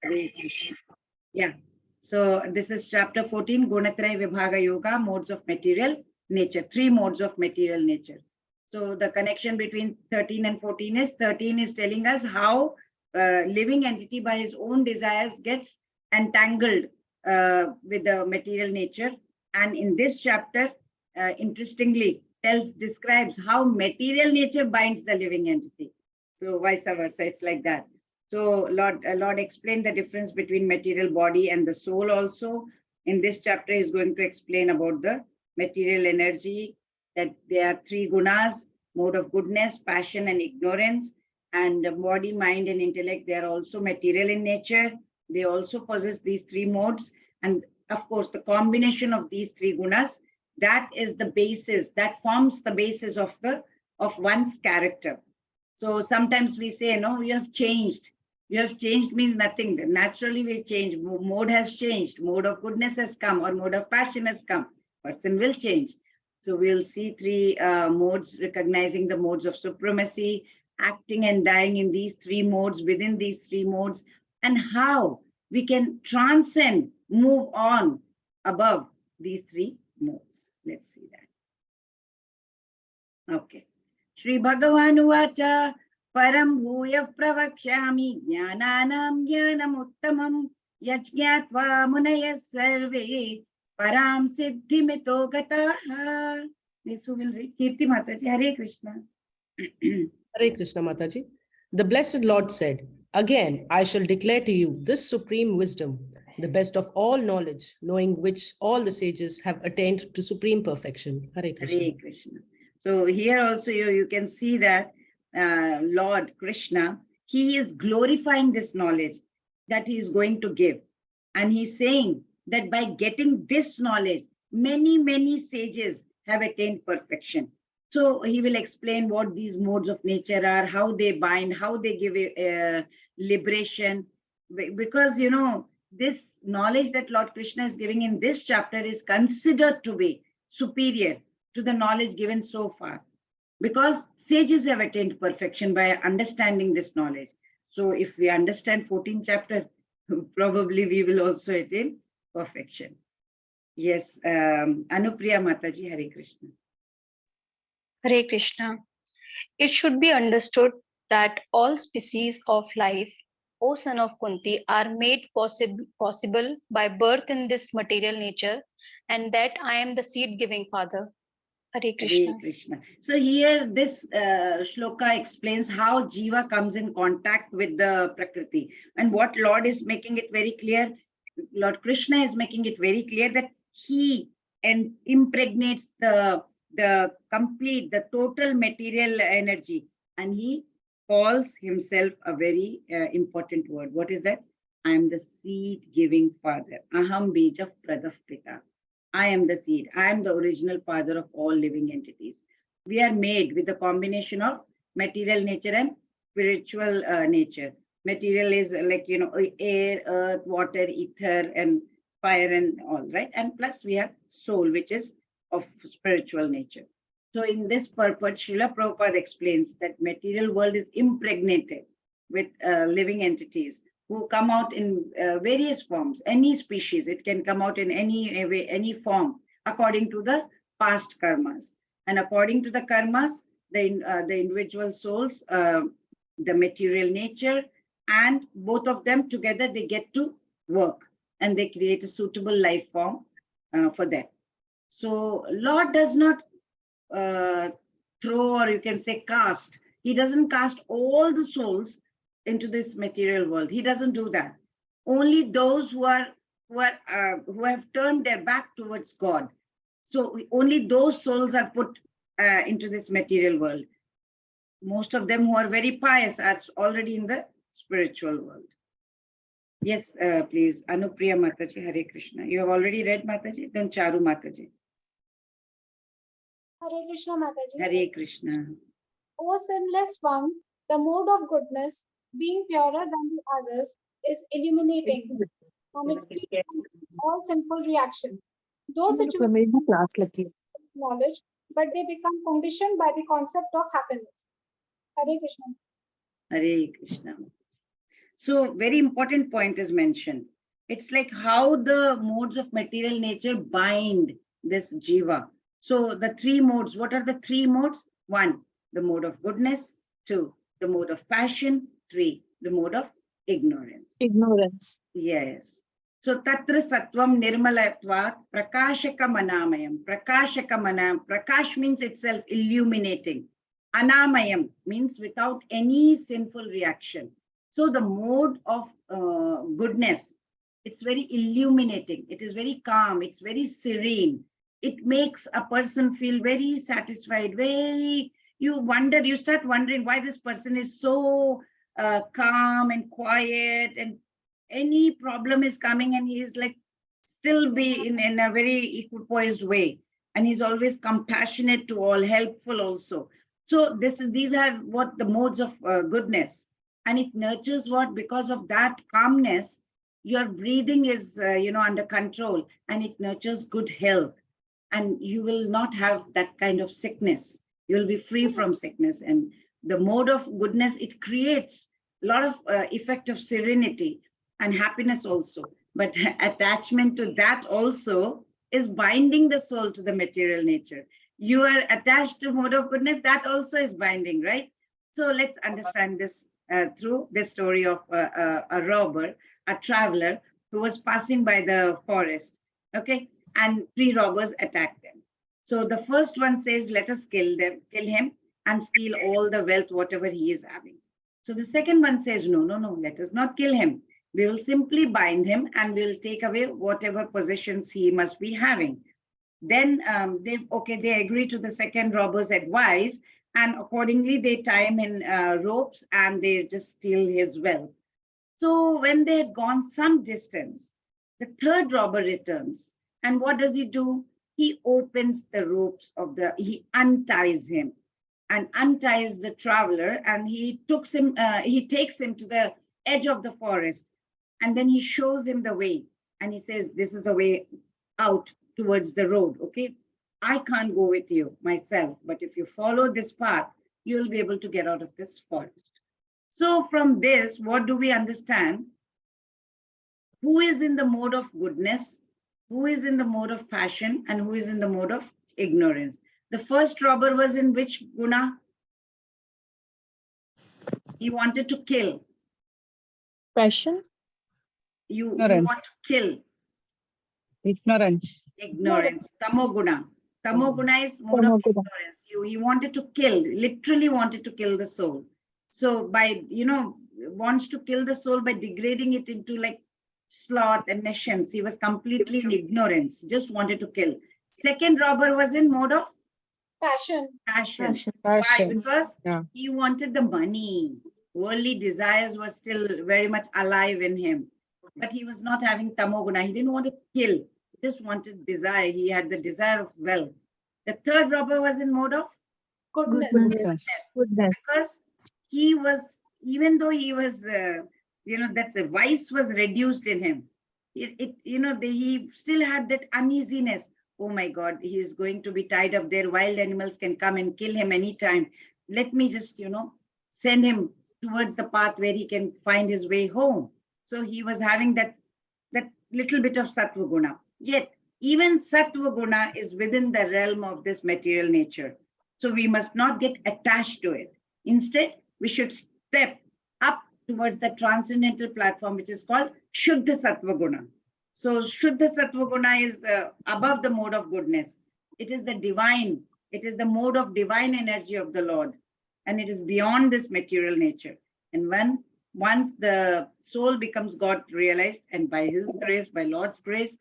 Hare Krishna. Yeah. So this is chapter 14, Gunatraya Vibhaga Yoga, modes of material nature, 3 modes of material nature. So the connection between 13 and 14 is 13 is telling us how living entity by his own desires gets entangled with the material nature. And in this chapter, interestingly, describes how material nature binds the living entity. So vice versa, it's like that. So Lord explained the difference between material body and the soul also. In this chapter, is going to explain about the material energy, that there are 3 gunas, mode of goodness, passion, and ignorance. And the body, mind, and intellect, they are also material in nature. They also possess these 3 modes. And of course, the combination of these 3 gunas, that is the basis, that forms the basis of one's character. So sometimes we say, no, you have changed. You have changed means nothing. Naturally, we change. Mode has changed. Mode of goodness has come, or mode of passion has come. Person will change. So we'll see 3 modes, recognizing the modes of supremacy, acting and dying in these 3 modes, within these 3 modes, and how we can transcend, move on above these 3 modes. Let's see that. Okay. Shri Bhagavan Uvacha Param Bhuya Pravakshami Jnananam Jnanam Uttamam Yajñatva Munaya Sarve Param Siddhi Mito Gataha. This will read. Kirti Mataji. Hare Krishna. Hare Krishna Mataji. The blessed Lord said, "Again, I shall declare to you this supreme wisdom, the best of all knowledge, knowing which all the sages have attained to supreme perfection." Hare Krishna. Hare Krishna. So here also you can see that Lord Krishna, he is glorifying this knowledge that he is going to give. And he's saying that by getting this knowledge, many, many sages have attained perfection. So he will explain what these modes of nature are, how they bind, how they give liberation. Because, you know, this knowledge that Lord Krishna is giving in this chapter is considered to be superior to the knowledge given so far, because sages have attained perfection by understanding this knowledge. So if we understand 14th chapter, probably we will also attain perfection. Yes, Anupriya Mataji, Hare Krishna. Hare Krishna. It should be understood that all species of life, O son of Kunti, are made possible by birth in this material nature, and that I am the seed-giving father. Hare Krishna. Hare Krishna. So here this shloka explains how Jiva comes in contact with the Prakriti. And what Lord is making it very clear, Lord Krishna is making it very clear that he impregnates the complete, the total material energy. And he calls himself a very important word. What is that? I am the seed-giving father. Aham bija pradaf pita. I am the seed. I am the original father of all living entities. We are made with a combination of material nature and spiritual nature. Material is like, you know, air, earth, water, ether, and fire, and all, right? And plus we have soul, which is of spiritual nature. So in this purport, Srila Prabhupada explains that material world is impregnated with living entities who come out in various forms, any species. It can come out in any way, any form, according to the past karmas. And according to the karmas, the individual souls, the material nature, and both of them together, they get to work and they create a suitable life form for them. So Lord does not throw, or you can say cast. He doesn't cast all the souls into this material world. He doesn't do that. Only those who have turned their back towards God. So only those souls are put into this material world. Most of them who are very pious are already in the spiritual world. Yes, please, Anupriya Mataji, Hare Krishna. You have already read, Mataji, then Charu Mataji. Hare Krishna, Mataji. Hare Krishna. O sinless one, the mode of goodness, being purer than the others, is illuminating, and it frees from all sinful reactions. Those situations knowledge, but they become conditioned by the concept of happiness. Hare Krishna. Hare Krishna. So very important point is mentioned. It's like how the modes of material nature bind this jiva. So the three modes, what are the three modes? One, the mode of goodness. Two, the mode of passion. Three, the mode of ignorance. Ignorance. Yes. So tatra sattvam nirmalatvat prakashaka manamayam. Prakashaka manam. Prakash means itself illuminating. Anamayam means without any sinful reaction. So the mode of goodness, it's very illuminating. It is very calm. It's very serene. It makes a person feel very satisfied. Very, you start wondering why this person is so calm and quiet, and any problem is coming and he is like still be in a very equipoised way, and he's always compassionate to all, helpful also. So these are what the modes of goodness, and it nurtures what? Because of that calmness, your breathing is under control, and it nurtures good health, and you will not have that kind of sickness. You will be free from sickness. And the mode of goodness, it creates a lot of effect of serenity and happiness also. But attachment to that also is binding the soul to the material nature. You are attached to mode of goodness, that also is binding, right? So let's understand this through the story of a robber, a traveler who was passing by the forest, okay? And three robbers attacked them. So the first one says, let us kill him and steal all the wealth, whatever he is having. So the second one says, no, let us not kill him. We will simply bind him and we'll take away whatever possessions he must be having. Then they agree to the second robber's advice, and accordingly they tie him in ropes and they just steal his wealth. So when they had gone some distance, the third robber returns, and what does he do? He opens the ropes he unties him and unties the traveler, and he takes him to the edge of the forest, and then he shows him the way, and he says, this is the way out towards the road, okay? I can't go with you myself, but if you follow this path, you'll be able to get out of this forest. So from this, what do we understand? Who is in the mode of goodness, who is in the mode of passion, and who is in the mode of ignorance? The first robber was in which guna? He wanted to kill. Passion. You want to kill. Ignorance. Ignorance. Tamoguna. Tamoguna is mode of ignorance. He wanted to kill, literally wanted to kill the soul. So by, wants to kill the soul by degrading it into like sloth and nescience. He was completely in ignorance, just wanted to kill. Second robber was in mode of Passion. Why? Because he wanted the money. Worldly desires were still very much alive in him. But he was not having tamoguna. He didn't want to kill. He just wanted desire. He had the desire of wealth. The third robber was in mode of Goodness. because he was, even though he was, that's a vice was reduced in him. He still had that uneasiness. Oh my God, he is going to be tied up there. Wild animals can come and kill him anytime. Let me just, send him towards the path where he can find his way home. So he was having that little bit of sattva guna. Yet, even sattva guna is within the realm of this material nature. So we must not get attached to it. Instead, we should step up towards the transcendental platform, which is called Shuddha Sattva Guna. So Shuddha Sattva Guna is above the mode of goodness. It is the divine. It is the mode of divine energy of the Lord. And it is beyond this material nature. And once the soul becomes God realized, and by His grace, by Lord's grace,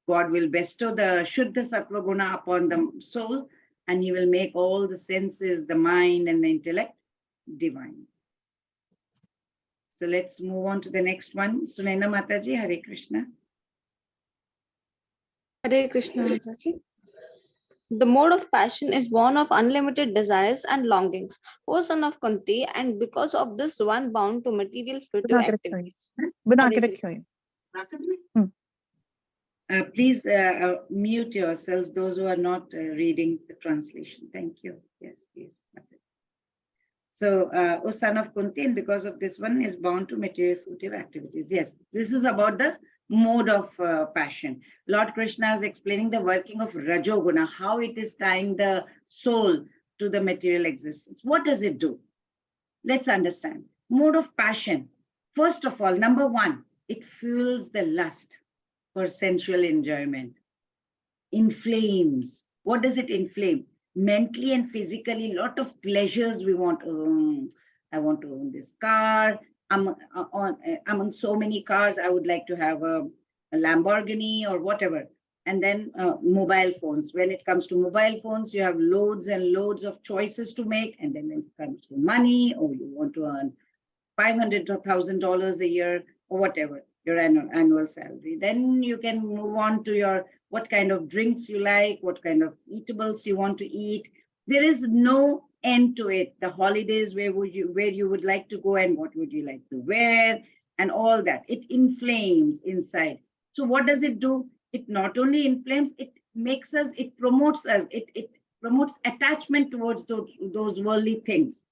God will bestow the Shuddha Sattva Guna upon the soul, and He will make all the senses, the mind, and the intellect divine. So let's move on to the next one. Sunaina Mataji, Hare Krishna. Hare Krishna, Mataji. The mode of passion is born of unlimited desires and longings. O son of Kunti, and because of this one bound to material fruitive activities. Please mute yourselves, those who are not reading the translation. Thank you. Yes, please. So, O son of Kunti, and because of this one is bound to material fruitive activities. Yes, this is about the mode of passion. Lord Krishna is explaining the working of Rajoguna, how it is tying the soul to the material existence. What does it do? Let's understand. Mode of passion. First of all, number one, it fuels the lust for sensual enjoyment. Inflames. What does it inflame? Mentally and physically, lot of pleasures we want. I want to own this car. Among so many cars, I would like to have a Lamborghini or whatever. And then mobile phones. When it comes to mobile phones, you have loads and loads of choices to make. And then when it comes to money, or you want to earn $500 to $1,000 a year or whatever, your annual salary. Then you can move on to your what kind of drinks you like, what kind of eatables you want to eat. There is no end to it. The holidays, where you would like to go and what would you like to wear and all that. It inflames inside. So what does it do? It not only inflames, it makes us, it promotes us, it promotes attachment towards those worldly things.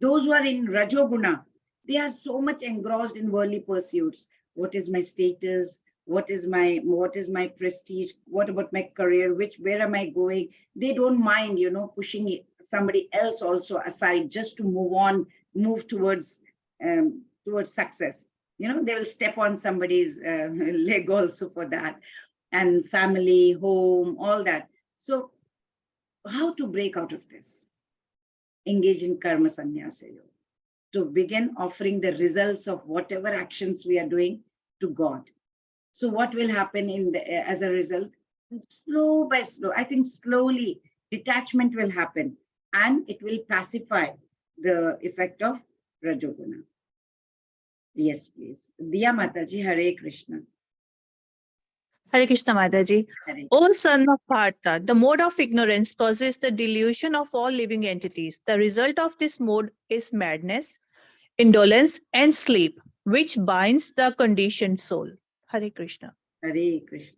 Those who are in Rajoguna, they are so much engrossed in worldly pursuits. What is my status? What is my prestige? What about my career? Where am I going? They don't mind, pushing somebody else also aside just to move towards success. They will step on somebody's leg also for that, and family, home, all that. So how to break out of this? Engage in karma sannyasa yoga, to begin offering the results of whatever actions we are doing to God. So what will happen as a result? Slow by slow, I think slowly detachment will happen, and it will pacify the effect of Rajoguna. Yes, please. Diya Mataji, Hare Krishna. Hare Krishna Mataji. Hare. O son of Partha, the mode of ignorance causes the delusion of all living entities. The result of this mode is madness, indolence, and sleep, which binds the conditioned soul. Hare Krishna. Hare Krishna.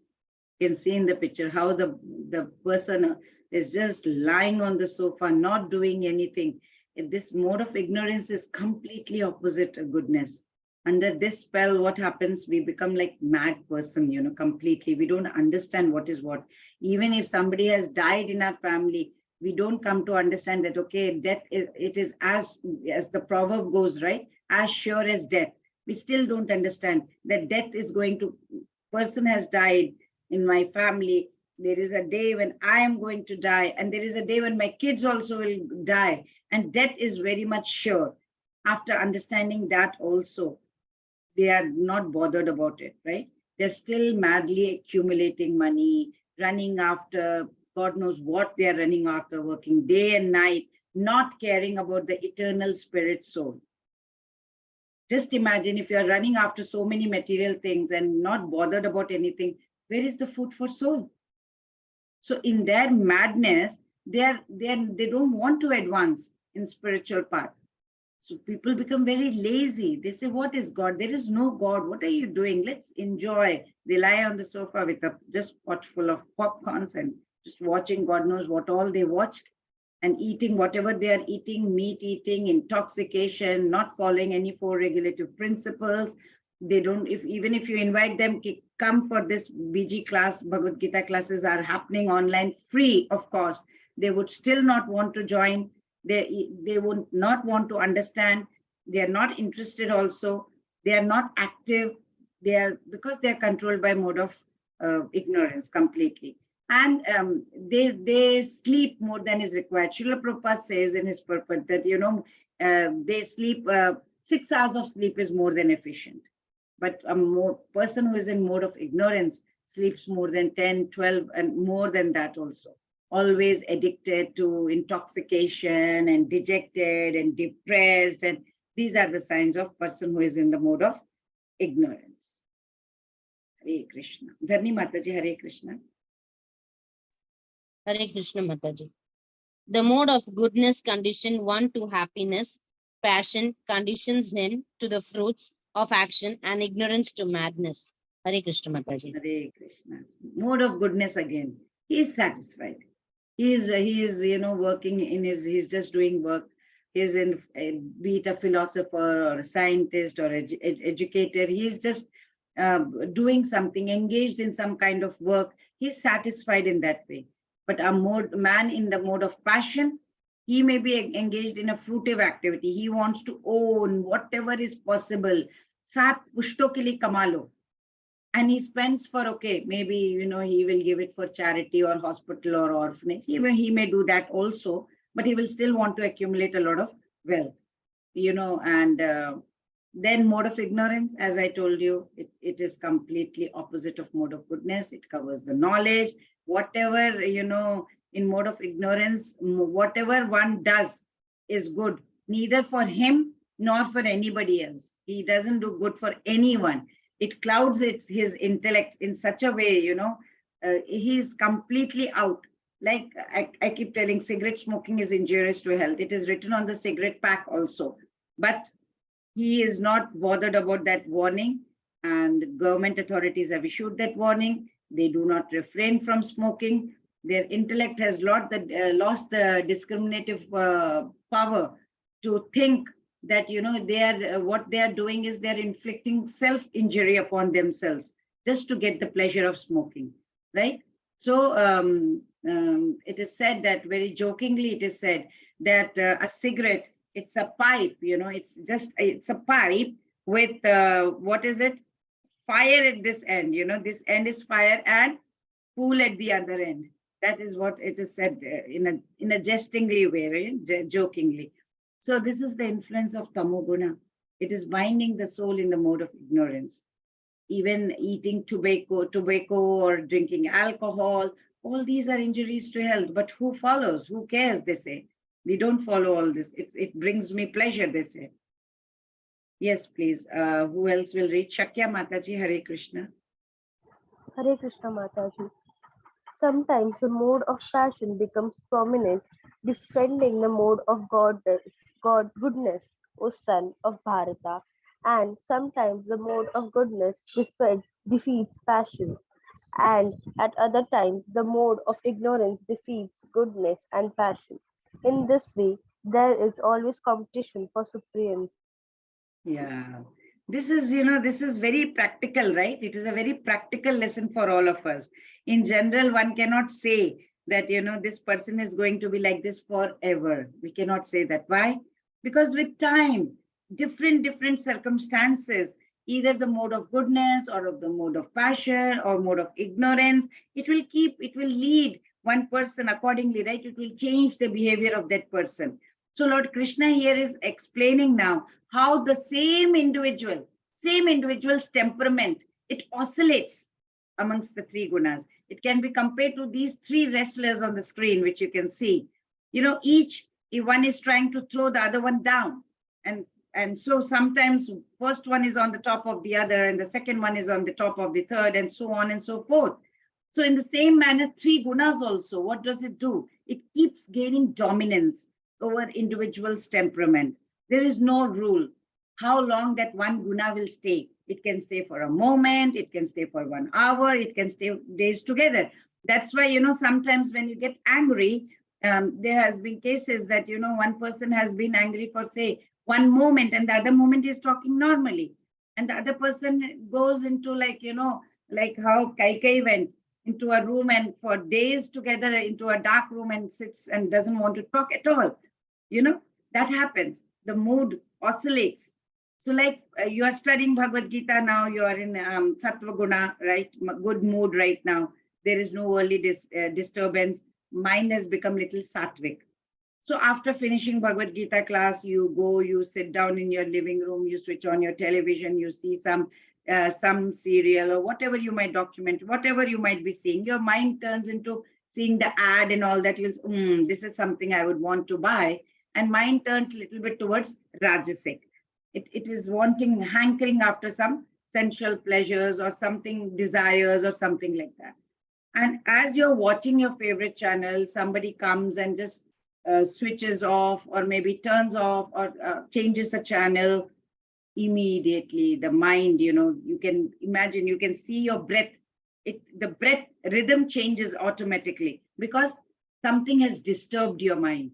You can see in the picture how the person is just lying on the sofa, not doing anything. This mode of ignorance is completely opposite of goodness. Under this spell, what happens? We become like mad person, completely. We don't understand what is what. Even if somebody has died in our family, we don't come to understand that, okay, death is as the proverb goes, right? As sure as death. We still don't understand that death is going to, person has died in my family. There is a day when I am going to die, and there is a day when my kids also will die, and death is very much sure. After understanding that also, they are not bothered about it, right? They're still madly accumulating money, running after God knows what they are running after, working day and night, not caring about the eternal spirit soul. Just imagine if you are running after so many material things and not bothered about anything, where is the food for soul? So in their madness, they don't want to advance in spiritual path. So people become very lazy. They say, what is God? There is no God. What are you doing? Let's enjoy. They lie on the sofa with a just pot full of popcorns and just watching God knows what all they watched, and eating whatever they are eating, meat eating, intoxication, not following any 4 regulative principles. They don't, even if you invite them, come for this BG class, Bhagavad Gita classes are happening online, free of cost. They would still not want to join. They would not want to understand. They are not interested also. They are not active. Because they are controlled by mode of ignorance completely. And they sleep more than is required. Srila Prabhupada says in his purport that, they sleep, 6 hours of sleep is more than efficient. But a person who is in mode of ignorance sleeps more than 10, 12, and more than that also. Always addicted to intoxication and dejected and depressed. And these are the signs of person who is in the mode of ignorance. Hare Krishna. Dharni Mataji, Hare Krishna. Hare Krishna Mataji. The mode of goodness condition one to happiness, passion conditions him to the fruits of action, and ignorance to madness. Hare Krishna Mataji. Hare Krishna. Mode of goodness again. He is satisfied. He is working in he's just doing work. is in, be it a philosopher or a scientist or educator, he is just doing something, engaged in some kind of work. He's satisfied in that way. But a man in the mode of passion, he may be engaged in a fruitive activity. He wants to own whatever is possible. Sat pushto ke liye kamalo. And he spends for, okay, maybe, he will give it for charity or hospital or orphanage. He may do that also, but he will still want to accumulate a lot of wealth, and then mode of ignorance, as I told you, it is completely opposite of mode of goodness. It covers the knowledge, whatever, in mode of ignorance, whatever one does is good, neither for him nor for anybody else. He doesn't do good for anyone. It clouds his intellect in such a way, he is completely out. Like I keep telling, cigarette smoking is injurious to health. It is written on the cigarette pack also. But he is not bothered about that warning, and government authorities have issued that warning. They do not refrain from smoking. Their intellect has lost the discriminative power to think that they are what they are doing is they're inflicting self-injury upon themselves just to get the pleasure of smoking, right? So it is said that, very jokingly, it is said that a cigarette, it's a pipe, it's a pipe with what is it? Fire at this end, this end is fire and pool at the other end. That is what it is said in a jestingly way, right? Jokingly. So this is the influence of tamoguna. It is binding the soul in the mode of ignorance. Even eating tobacco or drinking alcohol, all these are injuries to health. But who follows? Who cares? They say. We don't follow all this. It brings me pleasure, they say. Yes, please. Who else will read? Shakya Mataji, Hare Krishna. Hare Krishna Mataji. Sometimes the mode of passion becomes prominent, defending the mode of goodness, O son of Bharata, and sometimes the mode of goodness defeats passion, and at other times the mode of ignorance defeats goodness and passion. In this way, there is always competition for supremacy. Yeah, this is, this is very practical, right? It is a very practical lesson for all of us. In general, one cannot say that, this person is going to be like this forever. We cannot say that. Why? Because with time, different circumstances, either the mode of goodness or of the mode of passion or mode of ignorance, it will lead one person accordingly, right? It will change the behavior of that person. So Lord Krishna here is explaining now how the same individual's temperament, it oscillates amongst the three gunas. It can be compared to these three wrestlers on the screen, which you can see. Each one is trying to throw the other one down. And so sometimes first one is on the top of the other, and the second one is on the top of the third, and so on and so forth. So in the same manner, three gunas also, what does it do? It keeps gaining dominance over individual's temperament. There is no rule how long that one guna will stay. It can stay for a moment, it can stay for 1 hour, it can stay days together. That's why, sometimes when you get angry, there has been cases that, one person has been angry for, say, 1 moment, and the other moment is talking normally. And the other person goes into like how Kaikai went into a room and for days together into a dark room and sits and doesn't want to talk at all. That happens. The mood oscillates. So like you are studying Bhagavad Gita now, you are in Sattva Guna, right? Good mood right now. There is no early disturbance. Mind has become little sattvic. So after finishing Bhagavad Gita class, you sit down in your living room, you switch on your television, you see some serial or whatever you might document, whatever you might be seeing. Your mind turns into seeing the ad and all that. You'll, this is something I would want to buy. And mind turns a little bit towards Rajasic. It is hankering after some sensual pleasures or something, desires or something like that. And as you're watching your favorite channel, somebody comes and just switches off or maybe turns off or changes the channel. Immediately the mind, you can imagine, you can see your breath. The breath rhythm changes automatically because something has disturbed your mind.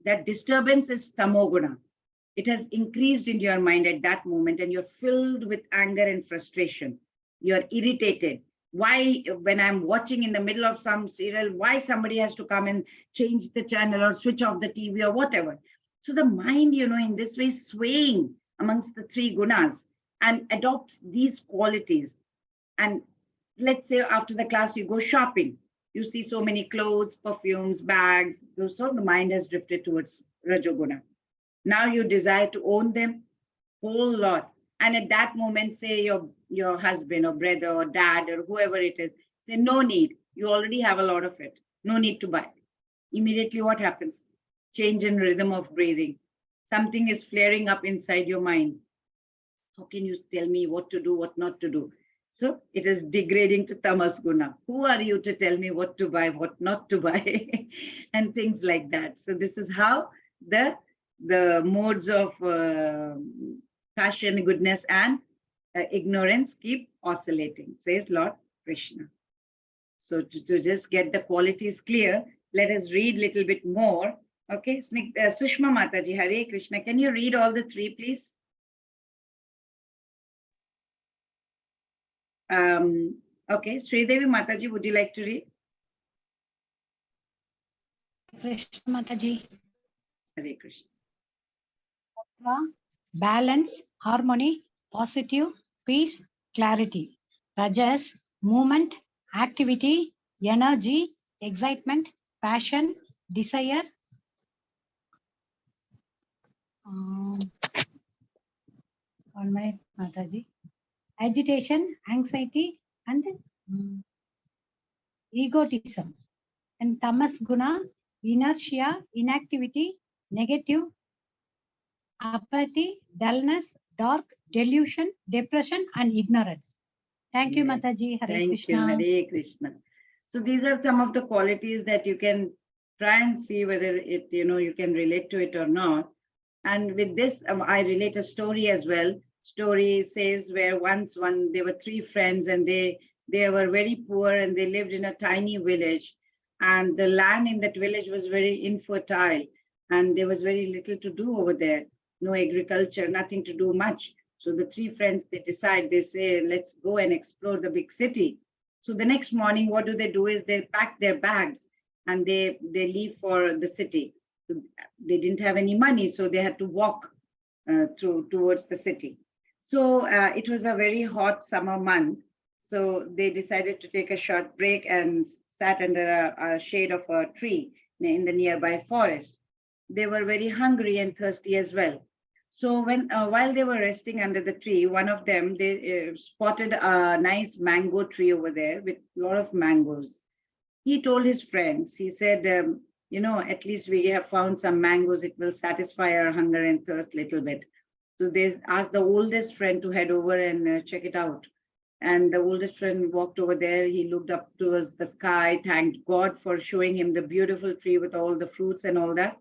that disturbance is tamoguna. It has increased in your mind at that moment, and you're filled with anger and frustration. You're irritated. Why, when I'm watching in the middle of some serial, why somebody has to come and change the channel or switch off the TV or whatever. So the mind, in this way, swaying amongst the three gunas and adopts these qualities. And let's say after the class, you go shopping. You see so many clothes, perfumes, bags. So the mind has drifted towards Rajoguna. Now you desire to own them, whole lot. And at that moment, say your husband or brother or dad or whoever it is, say, no need. You already have a lot of it. No need to buy. Immediately what happens? Change in rhythm of breathing. Something is flaring up inside your mind. How can you tell me what to do, what not to do? So it is degrading to tamas guna. Who are you to tell me what to buy, what not to buy, and things like that. So this is how the modes of passion, goodness, and ignorance keep oscillating, says Lord Krishna. So to just get the qualities clear, let us read a little bit more. Okay, Sushma Mataji, Hare Krishna. Can you read all the three, please? Okay, Sridevi Mataji, would you like to read? Krishna Mataji. Hare Krishna. Balance, harmony, positive, peace, clarity. Rajas, movement, activity, energy, excitement, passion, desire. One minute, Mataji. Agitation, anxiety, and egotism. And tamas guna, inertia, inactivity, negative, apathy, dullness, dark, delusion, depression, and ignorance. Thank you, Yes. Mataji. Hare Thank Krishna. you, Hare Krishna. So these are some of the qualities that you can try and see whether it, you can relate to it or not. And with this, I relate a story as well. Story says where once there were three friends, and they were very poor, and they lived in a tiny village, and the land in that village was very infertile, and there was very little to do over there. No agriculture, nothing to do much. So the three friends, they say, let's go and explore the big city. So the next morning, what do is they pack their bags and they leave for the city. So they didn't have any money, so they had to walk towards the city. So it was a very hot summer month. So they decided to take a short break and sat under a shade of a tree in the nearby forest. They were very hungry and thirsty as well. So while they were resting under the tree, one of them, they spotted a nice mango tree over there with a lot of mangoes. He told his friends, he said, at least we have found some mangoes. It will satisfy our hunger and thirst a little bit. So they asked the oldest friend to head over and check it out. And the oldest friend walked over there. He looked up towards the sky, thanked God for showing him the beautiful tree with all the fruits and all that.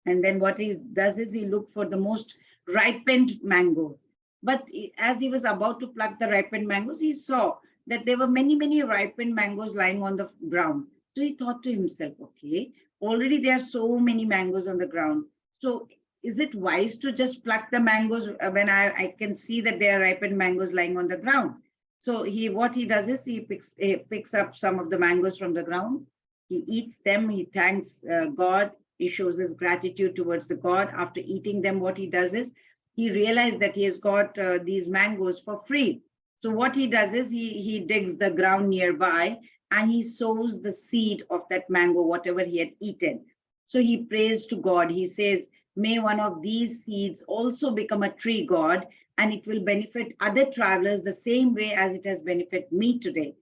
And then what he does is he looked for the most ripened mango. But as he was about to pluck the ripened mangoes, he saw that there were many, many ripened mangoes lying on the ground. So he thought to himself, okay, already there are so many mangoes on the ground. So is it wise to just pluck the mangoes when I can see that there are ripened mangoes lying on the ground? So what he does is he picks up some of the mangoes from the ground. He eats them. He thanks God. He shows his gratitude towards the God. After eating them, what he does is he realized that he has got these mangoes for free. So what he does is he digs the ground nearby and he sows the seed of that mango, whatever he had eaten. So he prays to God. He says, may one of these seeds also become a tree, God, and it will benefit other travelers the same way as it has benefited me today.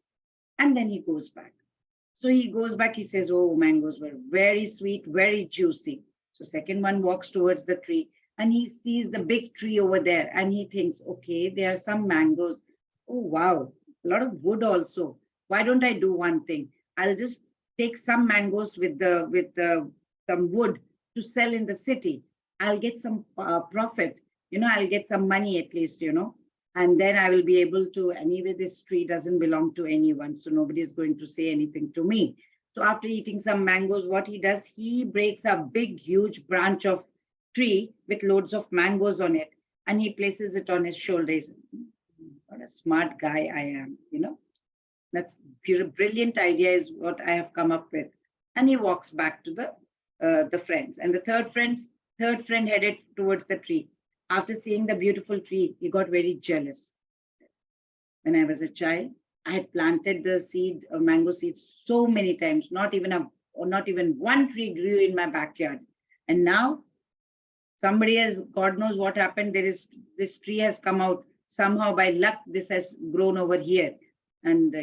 And then he goes back. So he goes back, he says, oh, mangoes were very sweet, very juicy. So second one walks towards the tree and he sees the big tree over there and he thinks, okay, there are some mangoes. Oh, wow, a lot of wood also. Why don't I do one thing? I'll just take some mangoes with some wood to sell in the city. I'll get some profit, I'll get some money at least, and then I will be able to, anyway, this tree doesn't belong to anyone. So nobody is going to say anything to me. So after eating some mangoes, what he does, he breaks a big, huge branch of tree with loads of mangoes on it, and he places it on his shoulders. What a smart guy I am, you know. That's brilliant idea is what I have come up with. And he walks back to the friends. And the third friend headed towards the tree. After seeing the beautiful tree, he got very jealous. When I was a child, I had planted the seed, mango seed, so many times. Not even one tree grew in my backyard. And now somebody has, God knows what happened. This tree has come out somehow by luck. This has grown over here, and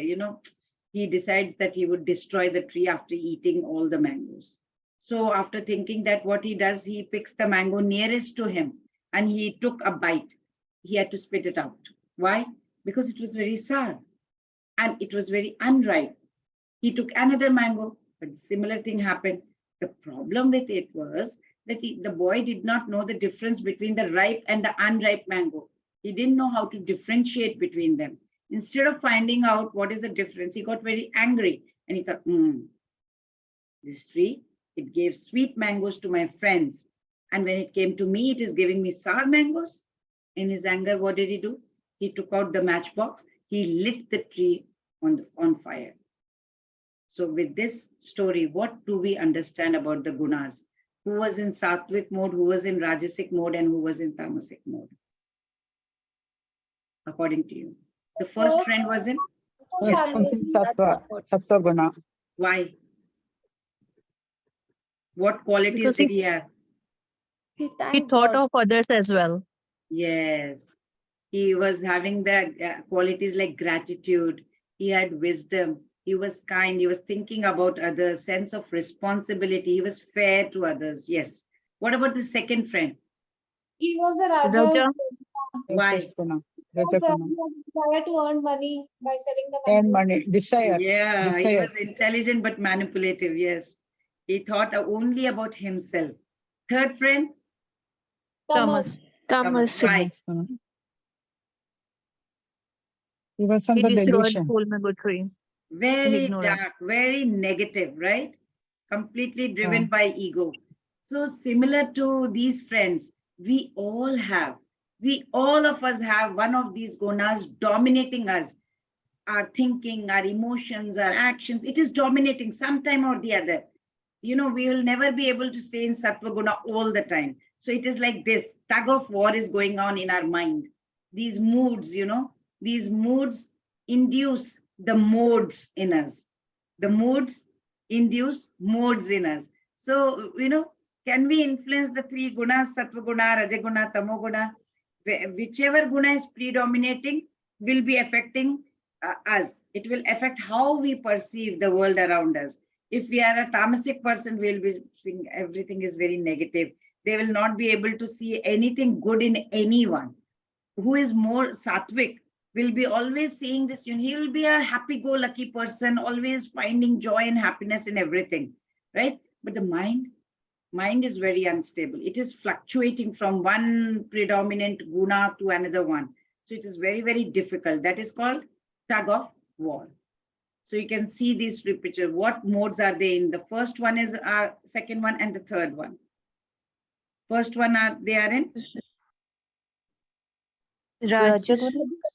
he decides that he would destroy the tree after eating all the mangoes. So after thinking that, what he does, he picks the mango nearest to him and he took a bite. He had to spit it out. Why? Because it was very sour and it was very unripe. He took another mango, but similar thing happened. The problem with it was that the boy did not know the difference between the ripe and the unripe mango. He didn't know how to differentiate between them. Instead of finding out what is the difference, he got very angry and he thought, this tree, it gave sweet mangoes to my friends. And when it came to me, it is giving me sour mangoes. In his anger, what did he do? He took out the matchbox. He lit the tree on fire. So with this story, what do we understand about the gunas? Who was in sattvic mode, who was in rajasic mode, and who was in tamasic mode? According to you. The first friend was in? Sattva guna. Why? What qualities Because did he have? He thought of others as well. Yes. He was having the qualities like gratitude. He had wisdom. He was kind. He was thinking about others, sense of responsibility. He was fair to others. Yes. What about the second friend? He was a Raja. Raja. Why? Desire to earn money by selling the Earn money, desire. Yeah, he Desire. was intelligent but manipulative. Yes. He thought only about himself. Third friend? Tamas. Why? He was on He the destroyed delusion. whole mango tree. Very Ignorant. dark, very negative, right? Completely driven Yeah. by ego. So similar to these friends, we all of us have one of these gunas dominating us. Our thinking, our emotions, our actions, it is dominating sometime or the other. We will never be able to stay in sattva guna all the time. So it is like this tug of war is going on in our mind. These moods, these moods induce the modes in us. The moods induce modes in us. So, can we influence the three gunas, sattva guna, rajaguna, tamoguna? Whichever guna is predominating will be affecting us. It will affect how we perceive the world around us. If we are a tamasic person, we'll be seeing everything is very negative. They will not be able to see anything good in anyone. Who is more sattvic will be always seeing this. He will be a happy-go-lucky person, always finding joy and happiness in everything, right? But the mind is very unstable. It is fluctuating from one predominant guna to another one. So it is very, very difficult. That is called tug of war. So you can see these three pictures. What modes are they in? The first one is our second one and the third one. First one they are in? Rajas.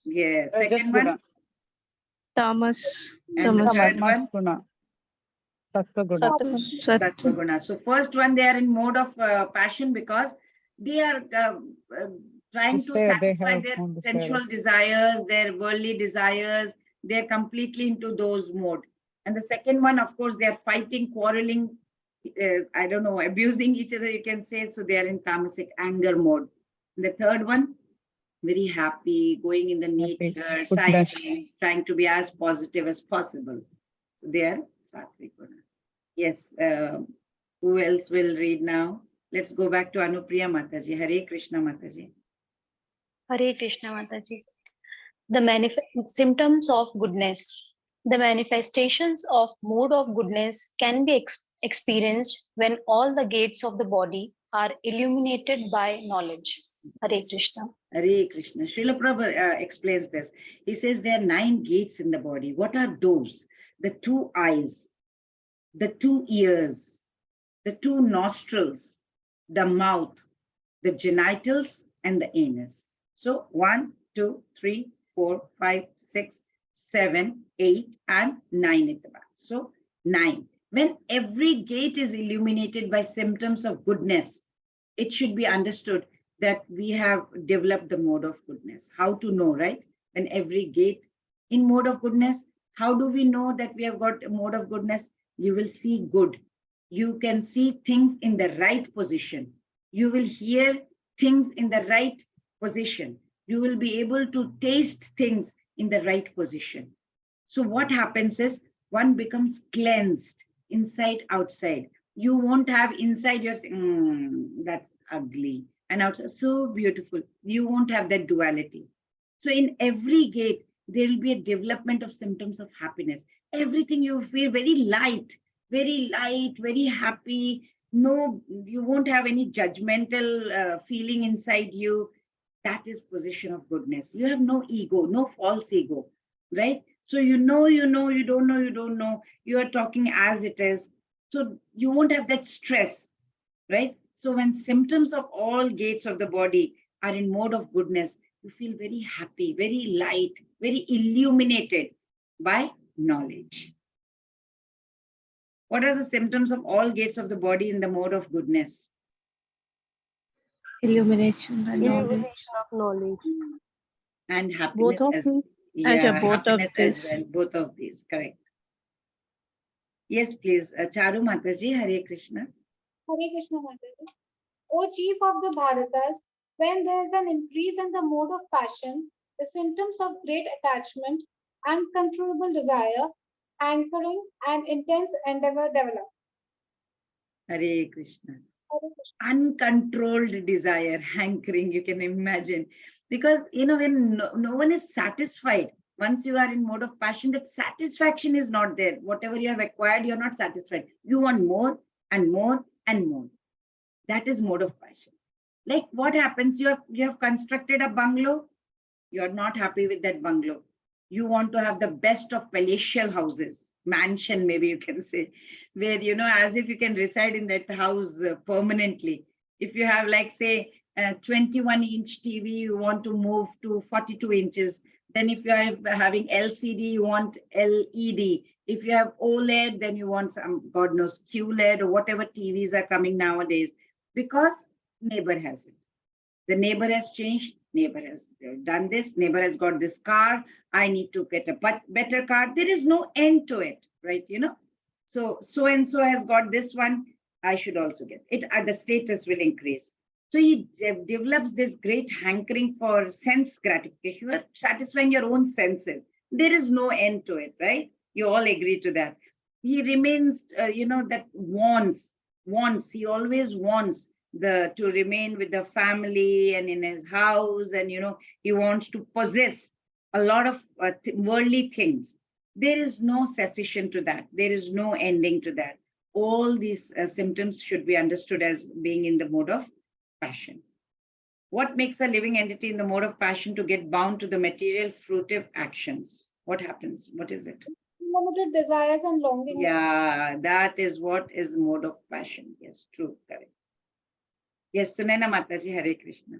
Yes. Second one? Tamas. And the third one? Guna. Sattva guna. Sattva guna. So first one, they are in mode of passion because they are trying to satisfy their sensual desires, their worldly desires. They're completely into those mode. And the second one, of course, they are fighting, quarreling, abusing each other, you can say. So they are in tamasic anger mode. And the third one, very happy, going in the nature, cycling, trying to be as positive as possible. So they are sattvic guna. Yes. Who else will read now? Let's go back to Anupriya Mataji. Hare Krishna Mataji. Hare Krishna Mataji. The symptoms of goodness. The manifestations of mood of goodness can be experienced when all the gates of the body are illuminated by knowledge. Hare Krishna. Hare Krishna. Srila Prabhupada explains this. He says there are 9 gates in the body. What are those? The 2 eyes, the 2 ears, the 2 nostrils, the mouth, the genitals, and the anus. So 1, 2, 3, 4, 5, 6, 7, 8, and 9 at the back. So 9. When every gate is illuminated by symptoms of goodness, it should be understood that we have developed the mode of goodness. How to know, right? When every gate in mode of goodness, how do we know that we have got a mode of goodness? You will see good. You can see things in the right position. You will hear things in the right position. You will be able to taste things in the right position. So what happens is one becomes cleansed inside, outside. You won't have inside your, that's ugly, and outside, so beautiful. You won't have that duality. So in every gate, there will be a development of symptoms of happiness. Everything you feel very light, very happy. No, you won't have any judgmental feeling inside you. That is position of goodness. You have no ego, no false ego, right? So you know, you don't know, you don't know. You are talking as it is. So you won't have that stress, right? So when symptoms of all gates of the body are in mode of goodness, you feel very happy, very light, very illuminated by knowledge. What are the symptoms of all gates of the body in the mode of goodness? Illumination and illumination of knowledge. And happiness Both of as these? yeah, both of happiness as these. well. Both of these, correct. Yes, please. Charu Mataji, Hare Krishna. Hare Krishna Mataji. O chief of the Bharatas, when there is an increase in the mode of passion, the symptoms of great attachment, uncontrollable desire, anchoring, and intense endeavor develop. Hare Krishna. Hare Krishna. Uncontrolled desire, hankering, you can imagine. Because, when no one is satisfied, once you are in mode of passion, that satisfaction is not there. Whatever you have acquired, you're not satisfied. You want more and more and more. That is mode of passion. Like what happens? You have constructed a bungalow. You're not happy with that bungalow. You want to have the best of palatial houses, mansion, maybe you can say, where, as if you can reside in that house permanently. If you have, like, say, 21-inch TV, you want to move to 42 inches. Then if you are having LCD, you want LED. If you have OLED, then you want some, God knows, QLED or whatever TVs are coming nowadays, because neighbor has it. The neighbor has changed, neighbor has done this, neighbor has got this car, I need to get a better car. There is no end to it, right? So-and-so has got this one, I should also get it. The status will increase. So he develops this great hankering for sense gratification. You are satisfying your own senses. There is no end to it, right? You all agree to that. He remains, that wants. He always wants to remain with the family and in his house, and he wants to possess a lot of worldly things. There is no cessation to that. There is no ending to that. All these symptoms should be understood as being in the mode of passion. What makes a living entity in the mode of passion to get bound to the material fruitive actions? What happens? What is it? Unlimited desires and longings. Yeah, that is what is mode of passion. Yes, true, correct. Yes, Sunena Mataji, Hare Krishna.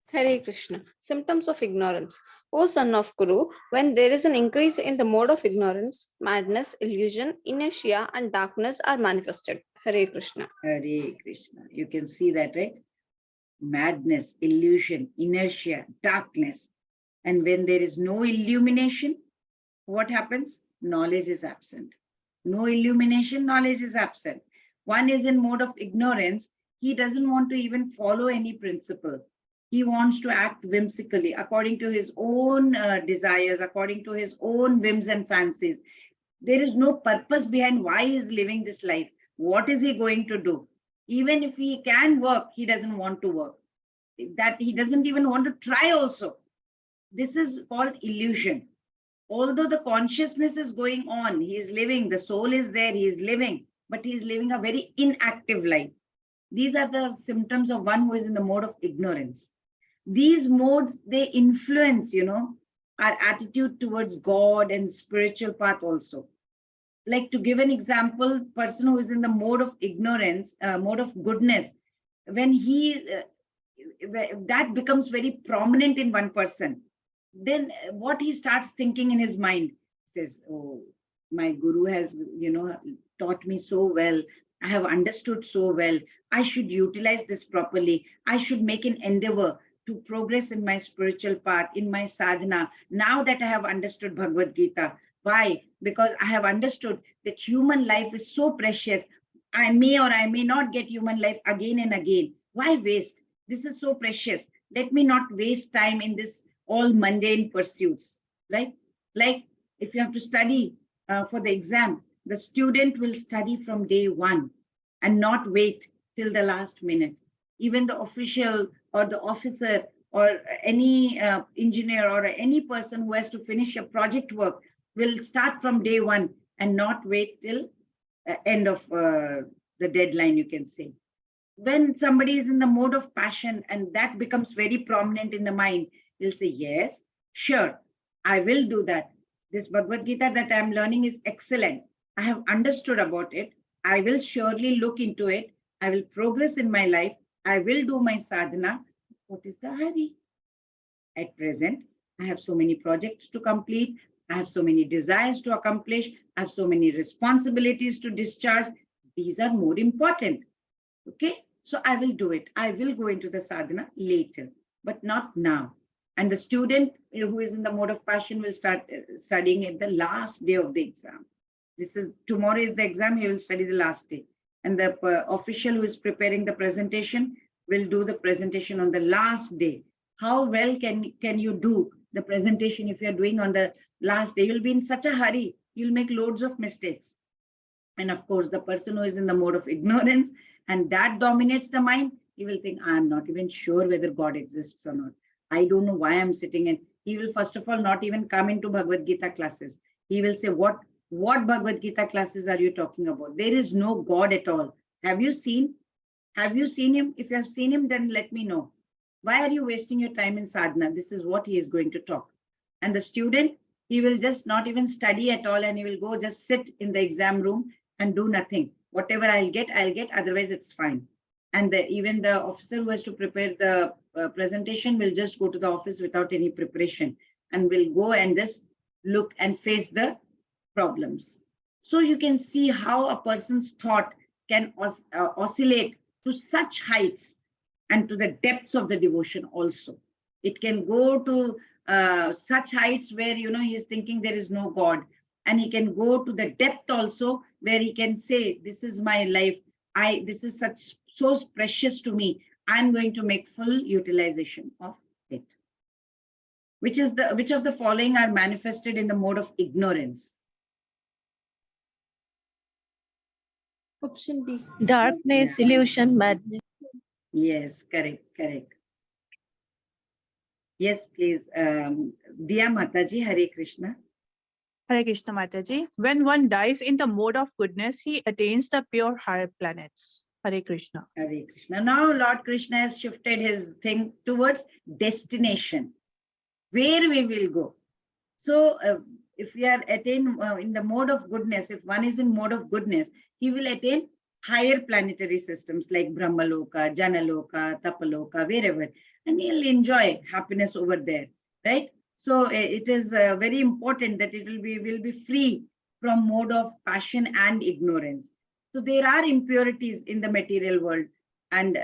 Hare Krishna. Symptoms of ignorance. O son of Kuru, when there is an increase in the mode of ignorance, madness, illusion, inertia, and darkness are manifested. Hare Krishna. Hare Krishna. You can see that, right? Madness, illusion, inertia, darkness. And when there is no illumination, what happens? Knowledge is absent. No illumination, knowledge is absent. One is in mode of ignorance. He doesn't want to even follow any principle. He wants to act whimsically, according to his own desires, according to his own whims and fancies. There is no purpose behind why he is living this life. What is he going to do? Even if he can work, he doesn't want to work. That he doesn't even want to try also. This is called illusion. Although the consciousness is going on, he is living, the soul is there, he is living, but he is living a very inactive life. These are the symptoms of one who is in the mode of ignorance. These modes, they influence, our attitude towards God and spiritual path also. like to give an example, person who is in the mode of ignorance, mode of goodness, when that becomes very prominent in one person, then what he starts thinking in his mind says, oh, my guru has, taught me so well. I have understood so well. I should utilize this properly. I should make an endeavor to progress in my spiritual path, in my sadhana. Now that I have understood Bhagavad Gita. Why? Because I have understood that human life is so precious. I may or I may not get human life again and again. Why waste? This is so precious. Let me not waste time in this all mundane pursuits, right? Like if you have to study for the exam, the student will study from day one and not wait till the last minute. Even the official or the officer or any engineer or any person who has to finish a project work will start from day one and not wait till end of the deadline, you can say. When somebody is in the mode of passion and that becomes very prominent in the mind, he'll say, yes, sure, I will do that. This Bhagavad Gita that I'm learning is excellent. I have understood about it. I will surely look into it. I will progress in my life. I will do my sadhana. What is the hurry? At present, I have so many projects to complete. I have so many desires to accomplish. I have so many responsibilities to discharge. These are more important. Okay, so I will do it. I will go into the sadhana later, but not now. And the student who is in the mode of passion will start studying at the last day of the exam. Tomorrow is the exam, he will study the last day. And the official who is preparing the presentation will do the presentation on the last day. How well can you do the presentation if you're doing on the last day? You'll be in such a hurry. You'll make loads of mistakes. And of course, the person who is in the mode of ignorance and that dominates the mind, he will think, I'm not even sure whether God exists or not. I don't know why I'm sitting in. He will first of all not even come into Bhagavad Gita classes. He will say, what Bhagavad Gita classes are you talking about? There is no God at all. Have you seen him? If you have seen him, then let me know. Why are you wasting your time in sadhana? This is what he is going to talk. And the student, he will just not even study at all and he will go just sit in the exam room and do nothing. Whatever I'll get, otherwise it's fine. And even the officer who has to prepare the presentation will just go to the office without any preparation and will go and just look and face the problems. So you can see how a person's thought can oscillate to such heights and to the depths of the devotion also. It can go to such heights where, he is thinking there is no God. And he can go to the depth also where he can say, this is my life. This is so precious to me. I'm going to make full utilization of it. Which of the following are manifested in the mode of ignorance? Option D. Darkness, illusion, madness. Yes, correct. Yes, please. Diya Mataji, Hare Krishna. Hare Krishna Mataji. When one dies in the mode of goodness, he attains the pure higher planets. Hare Krishna. Hare Krishna. Now Lord Krishna has shifted his thing towards destination, where we will go. So if we are in the mode of goodness, if one is in mode of goodness, he will attain higher planetary systems like Brahmaloka, Janaloka, Tapaloka, wherever, and he'll enjoy happiness over there, right? So it is very important that will be free from mode of passion and ignorance. So there are impurities in the material world, and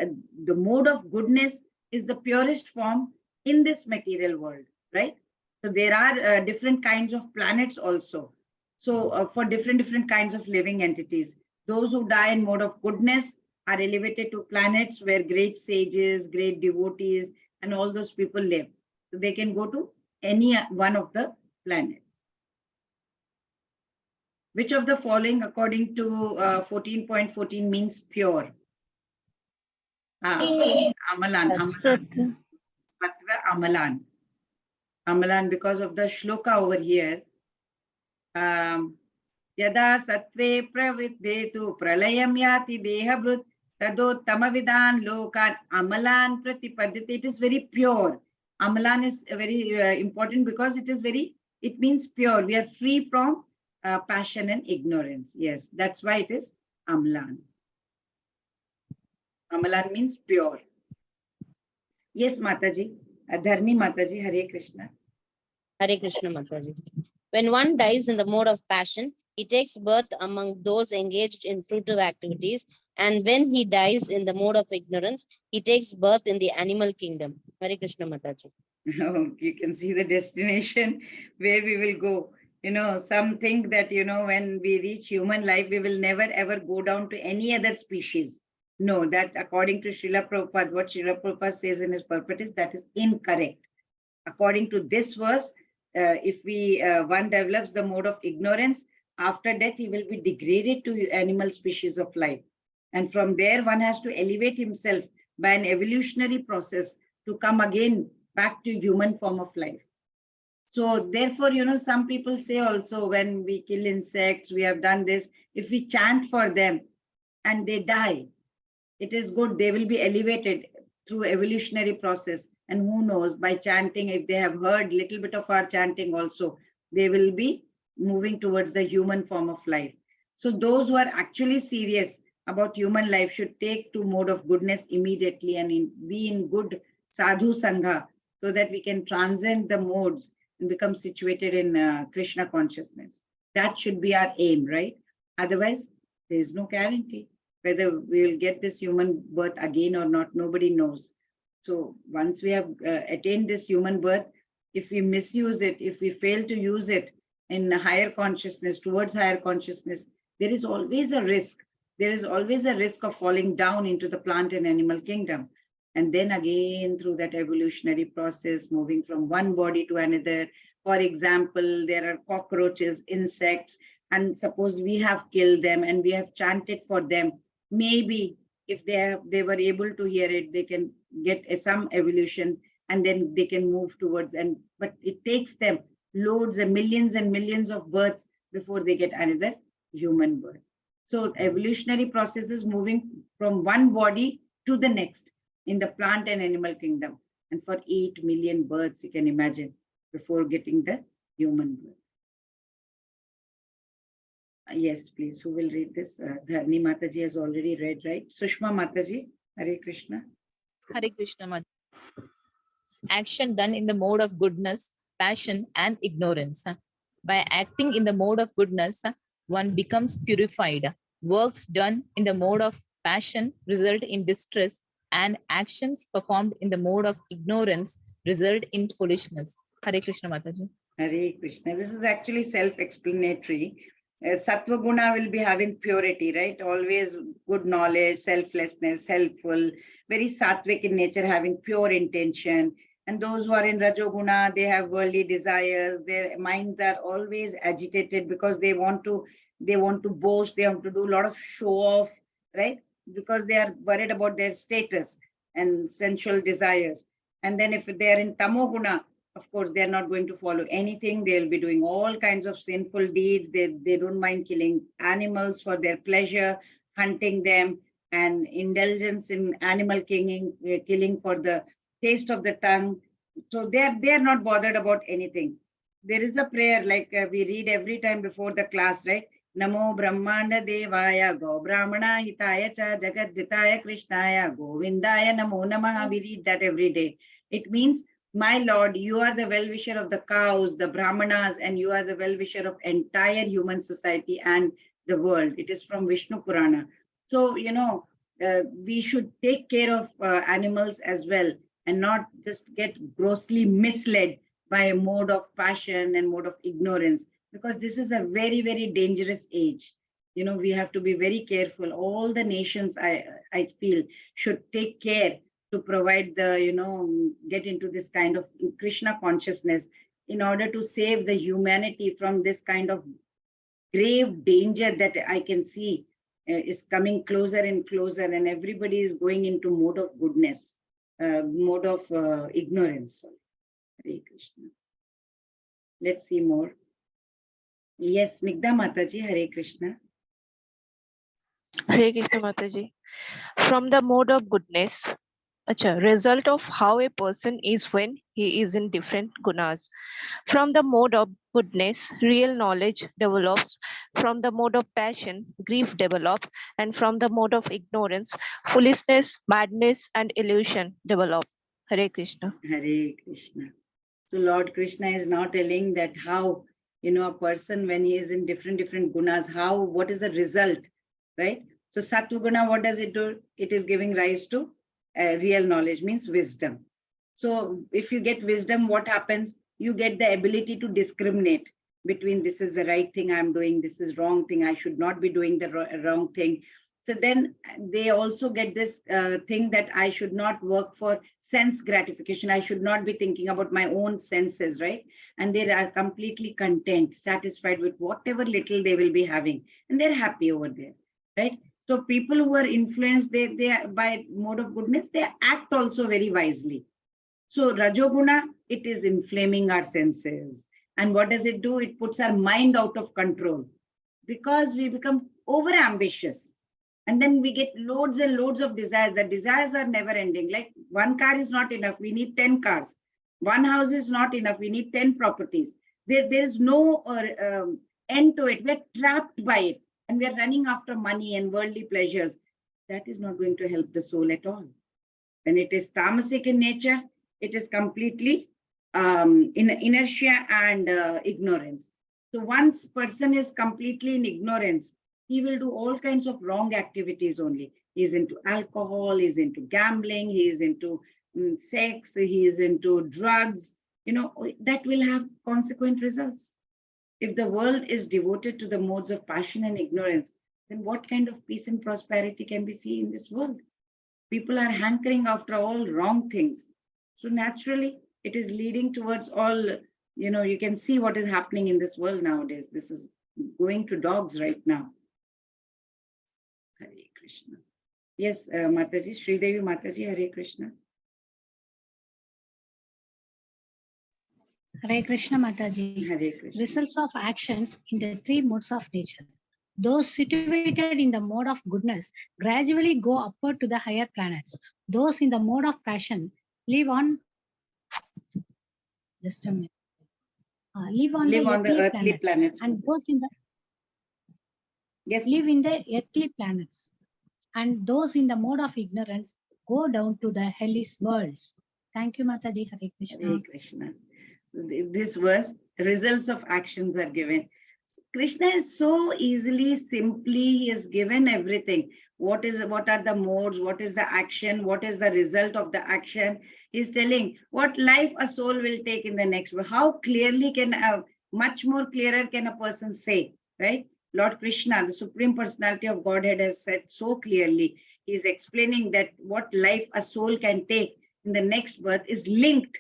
the mode of goodness is the purest form in this material world, right? So there are different kinds of planets also. So for different kinds of living entities, those who die in mode of goodness are elevated to planets where great sages, great devotees, and all those people live. So they can go to any one of the planets. Which of the following, according to 14.14, means pure? Amalan. Sattva, Amalan. Amalan, because of the shloka over here. Yada sattve praviddetu pralayam yati dehabhrut tadottamavidan lokan amalan pratipadyate. It is very pure. Amalan is very important because it means pure. We are free from passion and ignorance. Yes, that's why it is Amlan. Amlan means pure. Yes, Mataji. Dharni Mataji, Hare Krishna. Hare Krishna Mataji. When one dies in the mode of passion, he takes birth among those engaged in fruitive activities. And when he dies in the mode of ignorance, he takes birth in the animal kingdom. Hare Krishna Mataji. Oh, you can see the destination where we will go. Some think that, when we reach human life, we will never ever go down to any other species. No, that according to Srila Prabhupada, what Srila Prabhupada says in his purport, that is incorrect. According to this verse, if one develops the mode of ignorance, after death, he will be degraded to animal species of life. And from there, one has to elevate himself by an evolutionary process to come again back to human form of life. So therefore, some people say also, when we kill insects, we have done this, if we chant for them and they die, it is good, they will be elevated through evolutionary process. And who knows, by chanting, if they have heard little bit of our chanting also, they will be moving towards the human form of life. So those who are actually serious about human life should take to mode of goodness immediately and be in good sadhu sangha, so that we can transcend the modes and become situated in Krishna consciousness. That should be our aim, right? Otherwise, there is no guarantee whether we will get this human birth again or not. Nobody knows. So once we have attained this human birth, if we misuse it, if we fail to use it in higher consciousness, towards higher consciousness, there is always a risk. There is always a risk of falling down into the plant and animal kingdom. And then again, through that evolutionary process, moving from one body to another. For example, there are cockroaches, insects, and suppose we have killed them and we have chanted for them. Maybe if they were able to hear it, they can get some evolution, and then they can move towards. But it takes them loads and millions of births before they get another human birth. So evolutionary processes moving from one body to the next in the plant and animal kingdom. And for 8 million births, you can imagine, before getting the human birth. Yes, please. Who will read this? Dharni Mataji has already read, right? Sushma Mataji, Hare Krishna. Hare Krishna Mataji. Action done in the mode of goodness, passion, and ignorance. By acting in the mode of goodness, one becomes purified. Works done in the mode of passion result in distress, and actions performed in the mode of ignorance result in foolishness. Hare Krishna Mataji. Hare Krishna. This is actually self-explanatory. Sattva guna will be having purity, right? Always good knowledge, selflessness, helpful, very sattvic in nature, having pure intention. And those who are in Rajoguna, they have worldly desires. Their minds are always agitated because they want to boast, they want to do a lot of show off, right? Because they are worried about their status and sensual desires. And then if they are in Tamoguna, of course, they are not going to follow anything. They'll be doing all kinds of sinful deeds. They don't mind killing animals for their pleasure, hunting them, and indulgence in animal killing for the taste of the tongue. So they are not bothered about anything. There is a prayer like we read every time before the class, right? Namo Brahmanda Devaya Go Brahmana Hitaya Cha Jagadhitaya Krishnaya Govindaya Namo Namaha. We read that every day. It means, my Lord, you are the well-wisher of the cows, the Brahmanas, and you are the well-wisher of entire human society and the world. It is from Vishnu Purana. So, we should take care of animals as well, and not just get grossly misled by a mode of passion and mode of ignorance, because this is a very, very dangerous age. We have to be very careful. All the nations, I feel, should take care to provide get into this kind of Krishna consciousness in order to save the humanity from this kind of grave danger that I can see is coming closer and closer, and everybody is going into mode of goodness, mode of ignorance. Hare Krishna. Let's see more. Yes, Snigdha Mataji, Hare Krishna. Hare Krishna Mataji. From the mode of goodness, Acha, result of how a person is when he is in different gunas. From the mode of goodness, real knowledge develops. From the mode of passion, grief develops. And from the mode of ignorance, foolishness, madness, and illusion develop. Hare Krishna. Hare Krishna. So Lord Krishna is now telling that how, a person when he is in different gunas, what is the result, right? So Sattva guna, what does it do? It is giving rise to real knowledge, means wisdom. So if you get wisdom, what happens? You get the ability to discriminate between this is the right thing I'm doing, this is wrong thing, I should not be doing the wrong thing. So then they also get this thing that I should not work for sense gratification. I should not be thinking about my own senses, right? And they are completely content, satisfied with whatever little they will be having. And they're happy over there, right? So people who are influenced they are by mode of goodness, they act also very wisely. So Rajoguna, it is inflaming our senses. And what does it do? It puts our mind out of control because we become over ambitious. And then we get loads and loads of desires. The desires are never ending. Like one car is not enough. We need 10 cars. One house is not enough. We need 10 properties. There is no end to it. We're trapped by it. And we're running after money and worldly pleasures. That is not going to help the soul at all. When it is tamasic in nature, it is completely in inertia and ignorance. So once person is completely in ignorance, he will do all kinds of wrong activities only. He is into alcohol, he is into gambling, he is into sex, he is into drugs. That will have consequent results. If the world is devoted to the modes of passion and ignorance, then what kind of peace and prosperity can we see in this world? People are hankering after all wrong things. So naturally, it is leading towards all, you can see what is happening in this world nowadays. This is going to dogs right now. Hare Krishna. Yes, Mataji, Sridevi Mataji, Hare Krishna. Hare Krishna Mataji. Hare Krishna. Results of actions in the three modes of nature. Those situated in the mode of goodness gradually go upward to the higher planets. Those in the mode of passion live on just a minute. Live on the earthly planets. And those in the live in the earthly planets. And those in the mode of ignorance go down to the hellish worlds. Thank you, Mataji. Hare Krishna. Hare Krishna. So this verse, results of actions are given. Krishna is so easily, simply, he has given everything. What are the modes? What is the action? What is the result of the action? He's telling what life a soul will take in the next. How clearly much more clearer can a person say, right? Lord Krishna, the Supreme Personality of Godhead, has said so clearly. He is explaining that what life a soul can take in the next birth is linked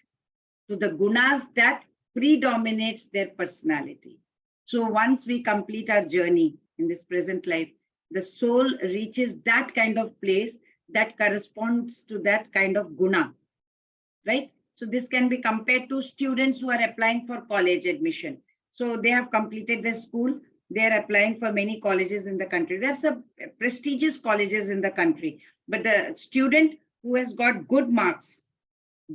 to the gunas that predominates their personality. So once we complete our journey in this present life, the soul reaches that kind of place that corresponds to that kind of guna, right? So this can be compared to students who are applying for college admission. So they have completed their school. They are applying for many colleges in the country. There are some prestigious colleges in the country, but the student who has got good marks,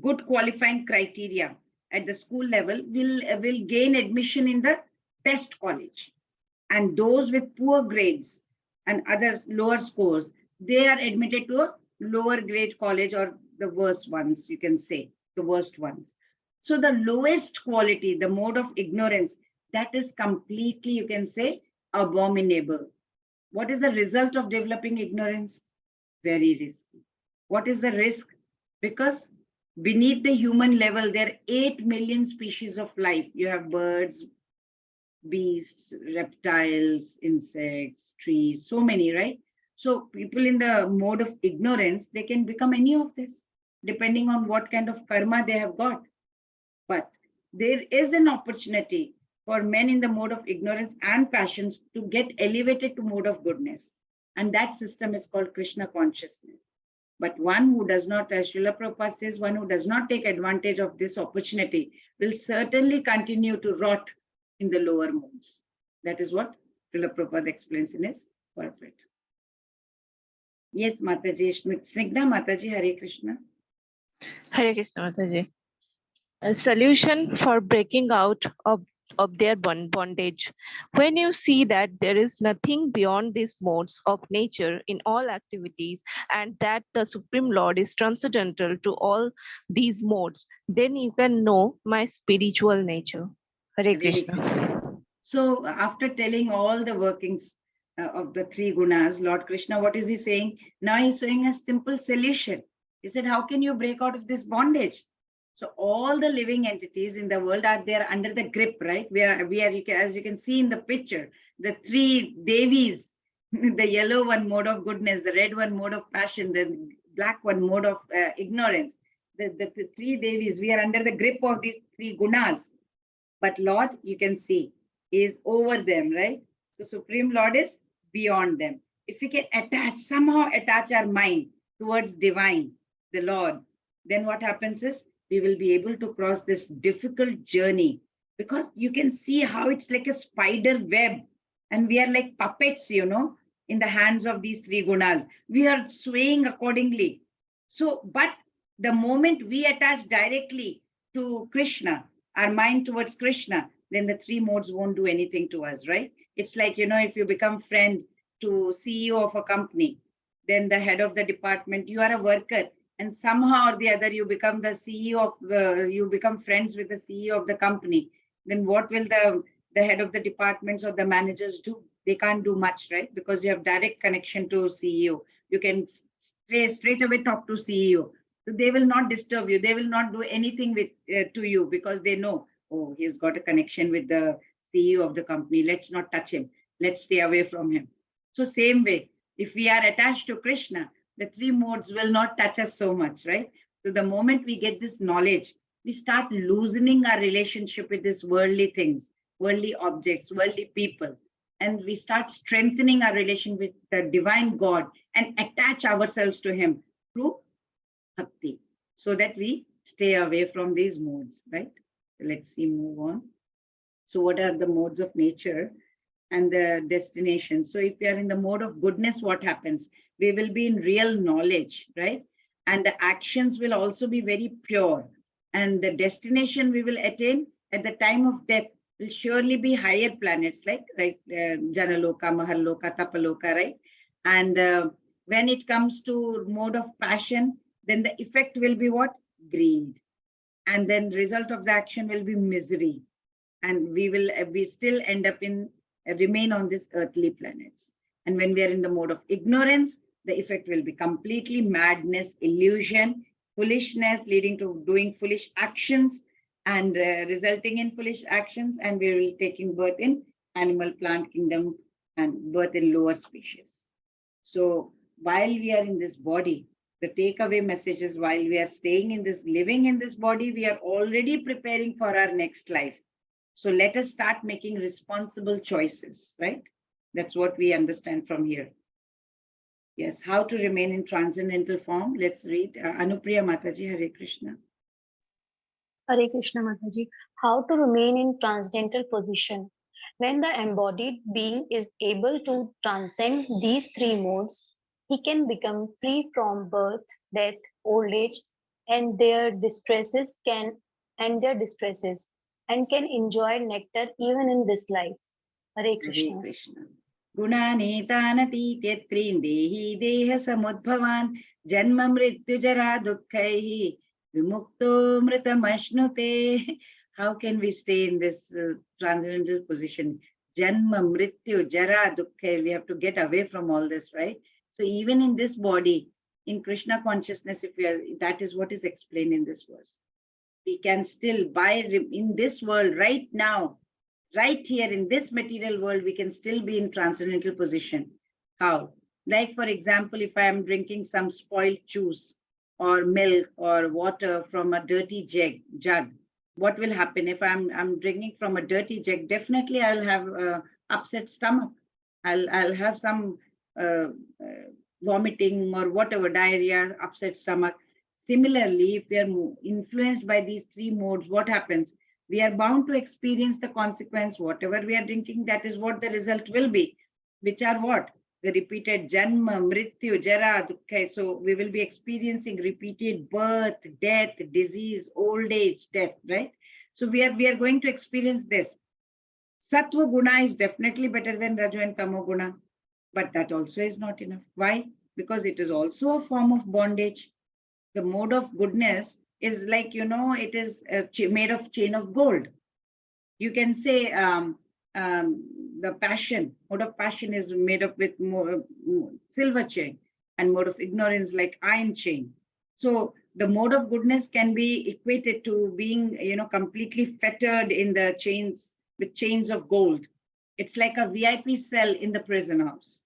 good qualifying criteria at the school level will gain admission in the best college. And those with poor grades and other lower scores, they are admitted to a lower grade college, or the worst ones, you can say, the worst ones. So the lowest quality, the mode of ignorance, that is completely, you can say, abominable. What is the result of developing ignorance? Very risky. What is the risk? Because beneath the human level, there are 8 million species of life. You have birds, beasts, reptiles, insects, trees, so many, right? So people in the mode of ignorance, they can become any of this, depending on what kind of karma they have got. But there is an opportunity for men in the mode of ignorance and passions to get elevated to mode of goodness. And that system is called Krishna consciousness. But one who does not, as Srila Prabhupada says, one who does not take advantage of this opportunity will certainly continue to rot in the lower modes. That is what Srila Prabhupada explains in his purport. Yes, Mataji, Snigdha Mataji, Hare Krishna. Hare Krishna Mataji. A solution for breaking out of their bondage. When you see that there is nothing beyond these modes of nature in all activities and that the Supreme Lord is transcendental to all these modes, then you can know my spiritual nature. Hare Hare Krishna. Krishna. So after telling all the workings of the three gunas, Lord Krishna, what is he saying? Now he's showing a simple solution. He said, how can you break out of this bondage? So all the living entities in the world are there under the grip, right? We are as you can see in the picture, the three Devis, the yellow one mode of goodness, the red one mode of passion, the black one mode of ignorance. The three Devis, we are under the grip of these three gunas. But Lord, you can see, is over them, right? So Supreme Lord is beyond them. If we can somehow attach our mind towards divine, the Lord, then what happens is we will be able to cross this difficult journey, because you can see how it's like a spider web and we are like puppets, in the hands of these three gunas. We are swaying accordingly. So, but the moment we attach directly to Krishna, our mind towards Krishna, then the three modes won't do anything to us, right? It's like, if you become friend to CEO of a company, then the head of the department, you are a worker, and somehow or the other you become the CEO you become friends with the CEO of the company. Then what will the head of the departments or the managers do? They can't do much, right? Because you have direct connection to CEO. You can straight away talk to CEO. So they will not disturb you. They will not do anything to you, because they know, oh, he's got a connection with the CEO of the company. Let's not touch him. Let's stay away from him. So same way, if we are attached to Krishna, the three modes will not touch us so much, right? So the moment we get this knowledge, we start loosening our relationship with these worldly things, worldly objects, worldly people. And we start strengthening our relation with the divine God and attach ourselves to him through bhakti, so that we stay away from these modes, right? Let's see, move on. So what are the modes of nature and the destination? So if we are in the mode of goodness, what happens? We will be in real knowledge, right? And the actions will also be very pure. And the destination we will attain at the time of death will surely be higher planets, like Janaloka, Mahalloka, Tapaloka, right? And when it comes to mode of passion, then the effect will be what? Greed. And then result of the action will be misery. And we still end up remain on this earthly planets. And when we are in the mode of ignorance, the effect will be completely madness, illusion, foolishness, leading to doing foolish actions and resulting in foolish actions. And we will taking birth in animal plant kingdom and birth in lower species. So while we are in this body, the takeaway message is, while we are staying in this, living in this body, we are already preparing for our next life. So let us start making responsible choices, right? That's what we understand from here. Yes, how to remain in transcendental form. Let's read. Anupriya Mataji, Hare Krishna. Hare Krishna Mataji. How to remain in transcendental position. When the embodied being is able to transcend these three modes, he can become free from birth, death, old age, and their distresses, and can enjoy nectar even in this life. Hare Krishna. Hare Krishna. Gunani tanati tyatrin dehi deha samudbhavan janma mrityu jara dukkaihi vimukto mritam ashnute. How can we stay in this transcendental position? Janma mrityu jara dukkaihi. We have to get away from all this, right? So even in this body, in Krishna consciousness, if we are, that is what is explained in this verse. We can still, in this world right now, right here in this material world, we can still be in transcendental position. How? Like, for example, if I am drinking some spoiled juice or milk or water from a dirty jug, what will happen? If I'm drinking from a dirty jug, definitely I'll have upset stomach. I'll have some vomiting or whatever, diarrhea, upset stomach. Similarly, if we are influenced by these three modes, what happens? We are bound to experience the consequence. Whatever we are drinking, that is what the result will be, which are what? the repeated janma, mrityu, jara, dukkha. So we will be experiencing repeated birth, death, disease, old age, death, right? So we are going to experience this. Sattva guna is definitely better than Raju and Tamo guna, but that also is not enough. Why? Because it is also a form of bondage. The mode of goodness is like, it is made of chain of gold. You can say the passion, mode of passion is made up with more silver chain, and mode of ignorance like iron chain. So the mode of goodness can be equated to being, completely fettered in the chains, with chains of gold. It's like a VIP cell in the prison house.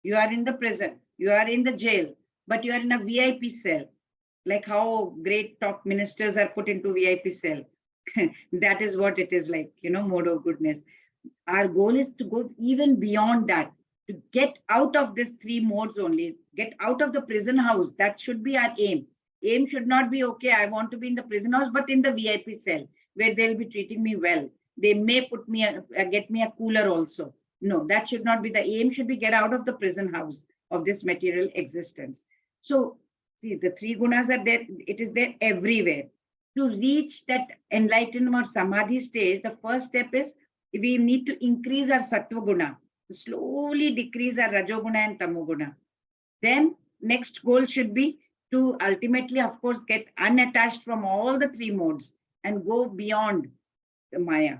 You are in the prison, you are in the jail, but you are in a VIP cell, like how great top ministers are put into VIP cell. That is what it is like, mode of goodness. Our goal is to go even beyond that, to get out of these three modes only, get out of the prison house. That should be our aim. Aim should not be, okay, I want to be in the prison house, but in the VIP cell where they'll be treating me well. They may put me, get me a cooler also. No, that should not be the aim. Should be get out of the prison house of this material existence. So see, the three gunas are there. It is there everywhere. To reach that enlightenment or samadhi stage, the first step is we need to increase our sattva guna, slowly decrease our rajoguna and tamoguna. Then next goal should be to ultimately, of course, get unattached from all the three modes and go beyond the Maya.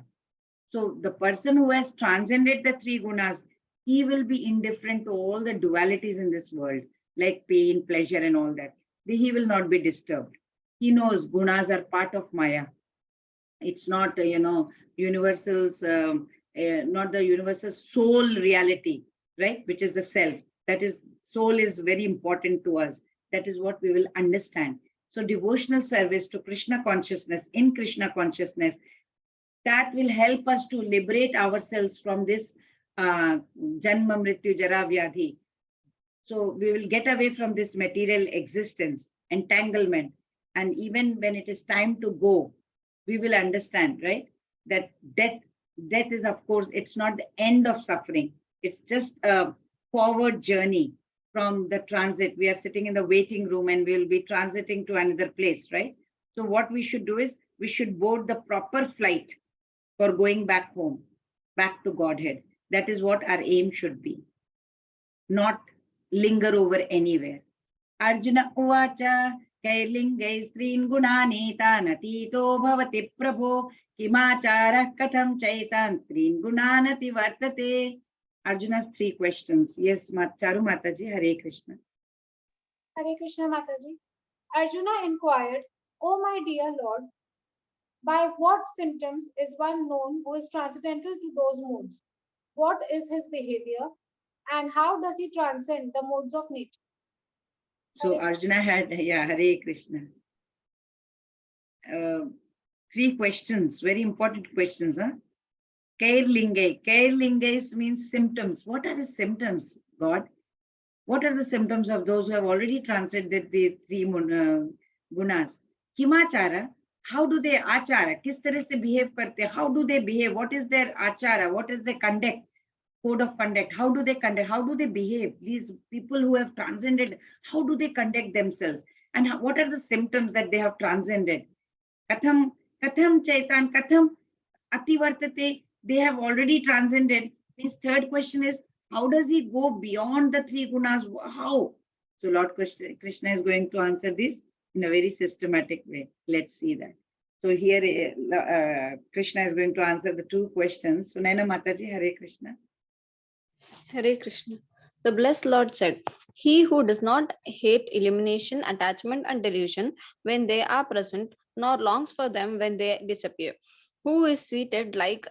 So the person who has transcended the three gunas, he will be indifferent to all the dualities in this world, like pain, pleasure, and all that. He will not be disturbed. He knows gunas are part of Maya. It's not, universals, not the universal soul reality, right? Which is the self. That is, soul is very important to us. That is what we will understand. So devotional service to Krishna consciousness, in Krishna consciousness, that will help us to liberate ourselves from this janma, mrityu, jara, vyadhi. So we will get away from this material existence, entanglement. And even when it is time to go, we will understand, right? That death is, of course, it's not the end of suffering. It's just a forward journey from the transit. We are sitting in the waiting room and we will be transiting to another place, right? So what we should do is we should board the proper flight for going back home, back to Godhead. That is what our aim should be, not linger over anywhere. Arjuna uvacha kailingay strin gunani tanatito bhavati prabho kimachara katham chaitan strin gunanati vartate. Arjuna's three questions. Yes, Charu Mataji, Hare Krishna. Hare Krishna Mataji. Arjuna inquired, "O my dear Lord, by what symptoms is one known who is transcendental to those modes? What is his behavior? And how does he transcend the modes of nature?" So Arjuna had, Hare Krishna. Three questions, very important questions. Kairlingay. Kairlingay means symptoms. What are the symptoms, God? What are the symptoms of those who have already transcended the three gunas? Kimachara. How do they achara? Kis tarah se behave karte? How do they behave? What is their achara? What is their conduct? Code of conduct. How do they conduct? How do they behave? These people who have transcended, how do they conduct themselves? And what are the symptoms that they have transcended? Katham chaitan, katham ativartate. They have already transcended. His third question is, how does he go beyond the three gunas? How? So Lord Krishna is going to answer this in a very systematic way. Let's see that. So here Krishna is going to answer the two questions. So Naina Mataji, Hare Krishna. Hare Krishna. The blessed Lord said, "He who does not hate illumination, attachment, and delusion when they are present, nor longs for them when they disappear, who is seated like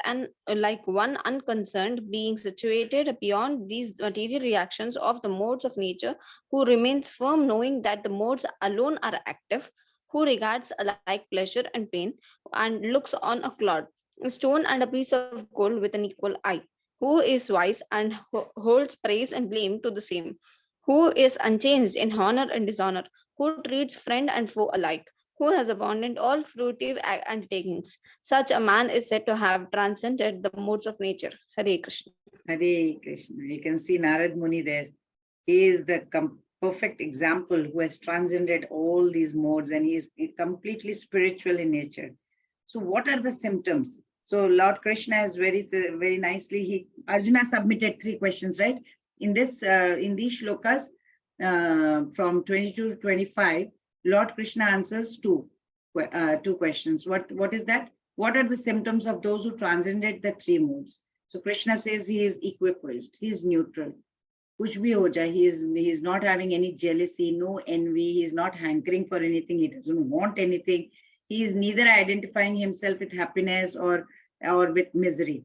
one unconcerned being situated beyond these material reactions of the modes of nature, who remains firm knowing that the modes alone are active, who regards alike pleasure and pain, and looks on a clod, a stone, and a piece of gold with an equal eye, who is wise and holds praise and blame to the same, who is unchanged in honor and dishonor, who treats friend and foe alike, who has abandoned all fruitive undertakings. Such a man is said to have transcended the modes of nature." Hare Krishna. Hare Krishna. You can see Narad Muni there. He is the perfect example who has transcended all these modes, and he is completely spiritual in nature. So what are the symptoms? So Lord Krishna is very nicely, Arjuna submitted 3 questions, right? In these shlokas, from 22 to 25, Lord Krishna answers two questions. What is that? What are the symptoms of those who transcended the 3 modes? So Krishna says he is equipoised, he is neutral. Kuch bhi ho jaye, he is not having any jealousy, no envy, he is not hankering for anything, he doesn't want anything. He is neither identifying himself with happiness or with misery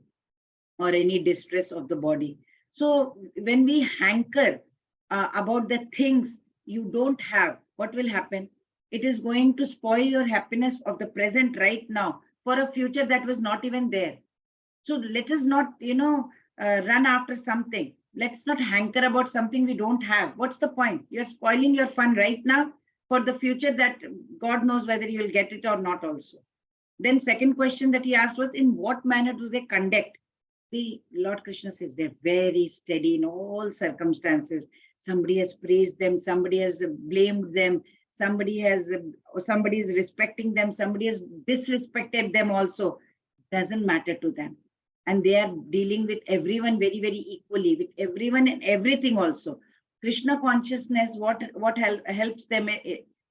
or any distress of the body. So when we hanker about the things you don't have, what will happen? It is going to spoil your happiness of the present right now for a future that was not even there. So let us not, run after something. Let's not hanker about something we don't have. What's the point? You're spoiling your fun right now for the future that God knows whether you will get it or not also. Then second question that he asked was, in what manner do they conduct? The Lord Krishna says they're very steady in all circumstances. Somebody has praised them, somebody has blamed them, somebody is respecting them, somebody has disrespected them also. Doesn't matter to them. And they are dealing with everyone very, very equally, with everyone and everything also. Krishna consciousness, what helps them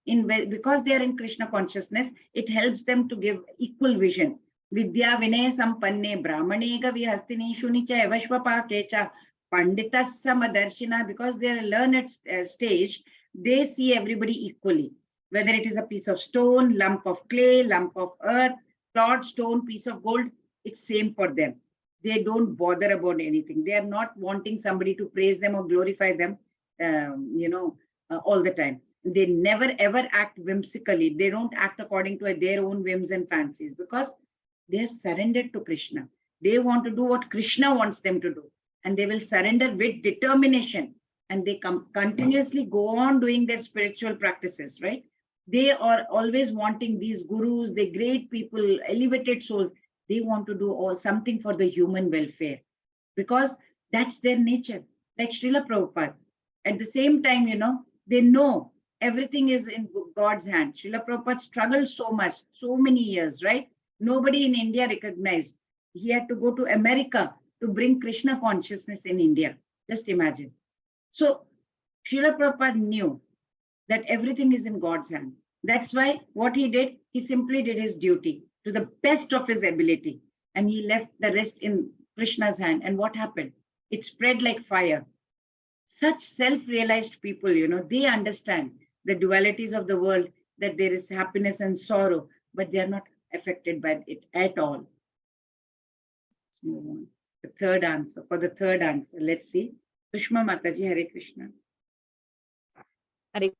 because they are in Krishna consciousness, it helps them to give equal vision. Vidya vinay sampanne brahmanega vihastini shunicha evashvapa kecha pandita samadarshina, because they are learned stage, they see everybody equally. Whether it is a piece of stone, lump of clay, lump of earth, clod, stone, piece of gold, it's same for them. They don't bother about anything. They are not wanting somebody to praise them or glorify them, all the time. They never ever act whimsically. They don't act according to their own whims and fancies, because they have surrendered to Krishna. They want to do what Krishna wants them to do, and they will surrender with determination, and they continuously go on doing their spiritual practices, right? They are always wanting these gurus, the great people, elevated souls. They want to do something for the human welfare, because that's their nature. Like Srila Prabhupada. At the same time, they know everything is in God's hand. Srila Prabhupada struggled so much, so many years, right? Nobody in India recognized. He had to go to America to bring Krishna consciousness in India. Just imagine. So Srila Prabhupada knew that everything is in God's hand. That's why what he did, he simply did his duty to the best of his ability, and he left the rest in Krishna's hand. And what happened? It spread like fire. Such self-realized people, they understand the dualities of the world, that there is happiness and sorrow, but they are not affected by it at all. Let's move on. For the third answer, let's see. Sushma Mataji, Hare Krishna. Hare.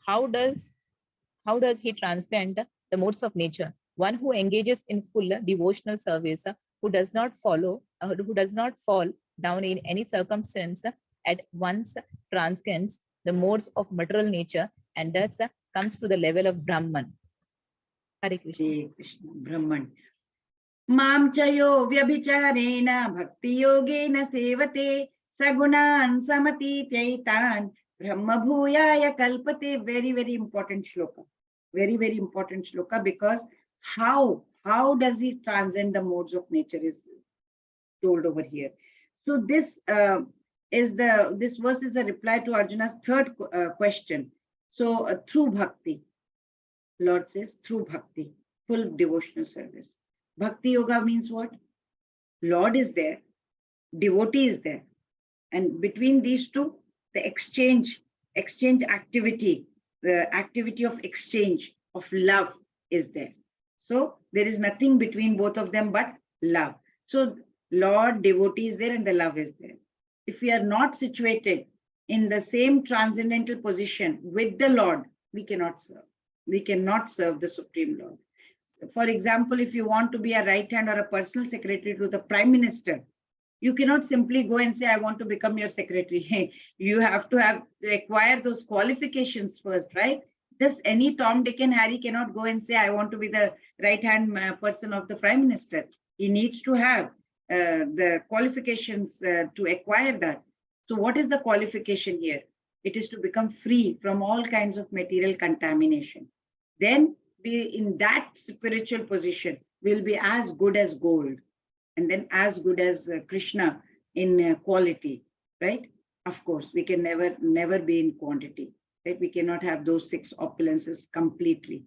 How does he transcend the modes of nature? One who engages in full devotional service, who does not fall down in any circumstance, at once transcends the modes of material nature, and thus comes to the level of Brahman. Hare Krishna. Hare Krishna. Brahman. Mam chayo vyabhicharena bhakti yogena sevate sagunan samati tyaitan brahma bhuyaya kalpate. Very, very important shloka. Very, very important shloka, because how does he transcend the modes of nature is told over here. So this verse is a reply to Arjuna's third question. So through bhakti, Lord says, through bhakti, full devotional service. Bhakti yoga means what? Lord is there, devotee is there, and between these two, the exchange activity, the activity of exchange of love is there. So there is nothing between both of them but love. So Lord, devotee is there, and the love is there. If we are not situated in the same transcendental position with the Lord, we cannot serve. We cannot serve the Supreme Lord. For example, if you want to be a right hand or a personal secretary to the Prime Minister, you cannot simply go and say, I want to become your secretary. You have to acquire those qualifications first, right? Just any Tom, Dick, and Harry cannot go and say, I want to be the right hand person of the Prime Minister. He needs to have the qualifications to acquire that. So what is the qualification here? It is to become free from all kinds of material contamination. Then be in that spiritual position, will be as good as gold, and then as good as Krishna in quality, right? Of course, we can never be in quantity, right? We cannot have those 6 opulences completely,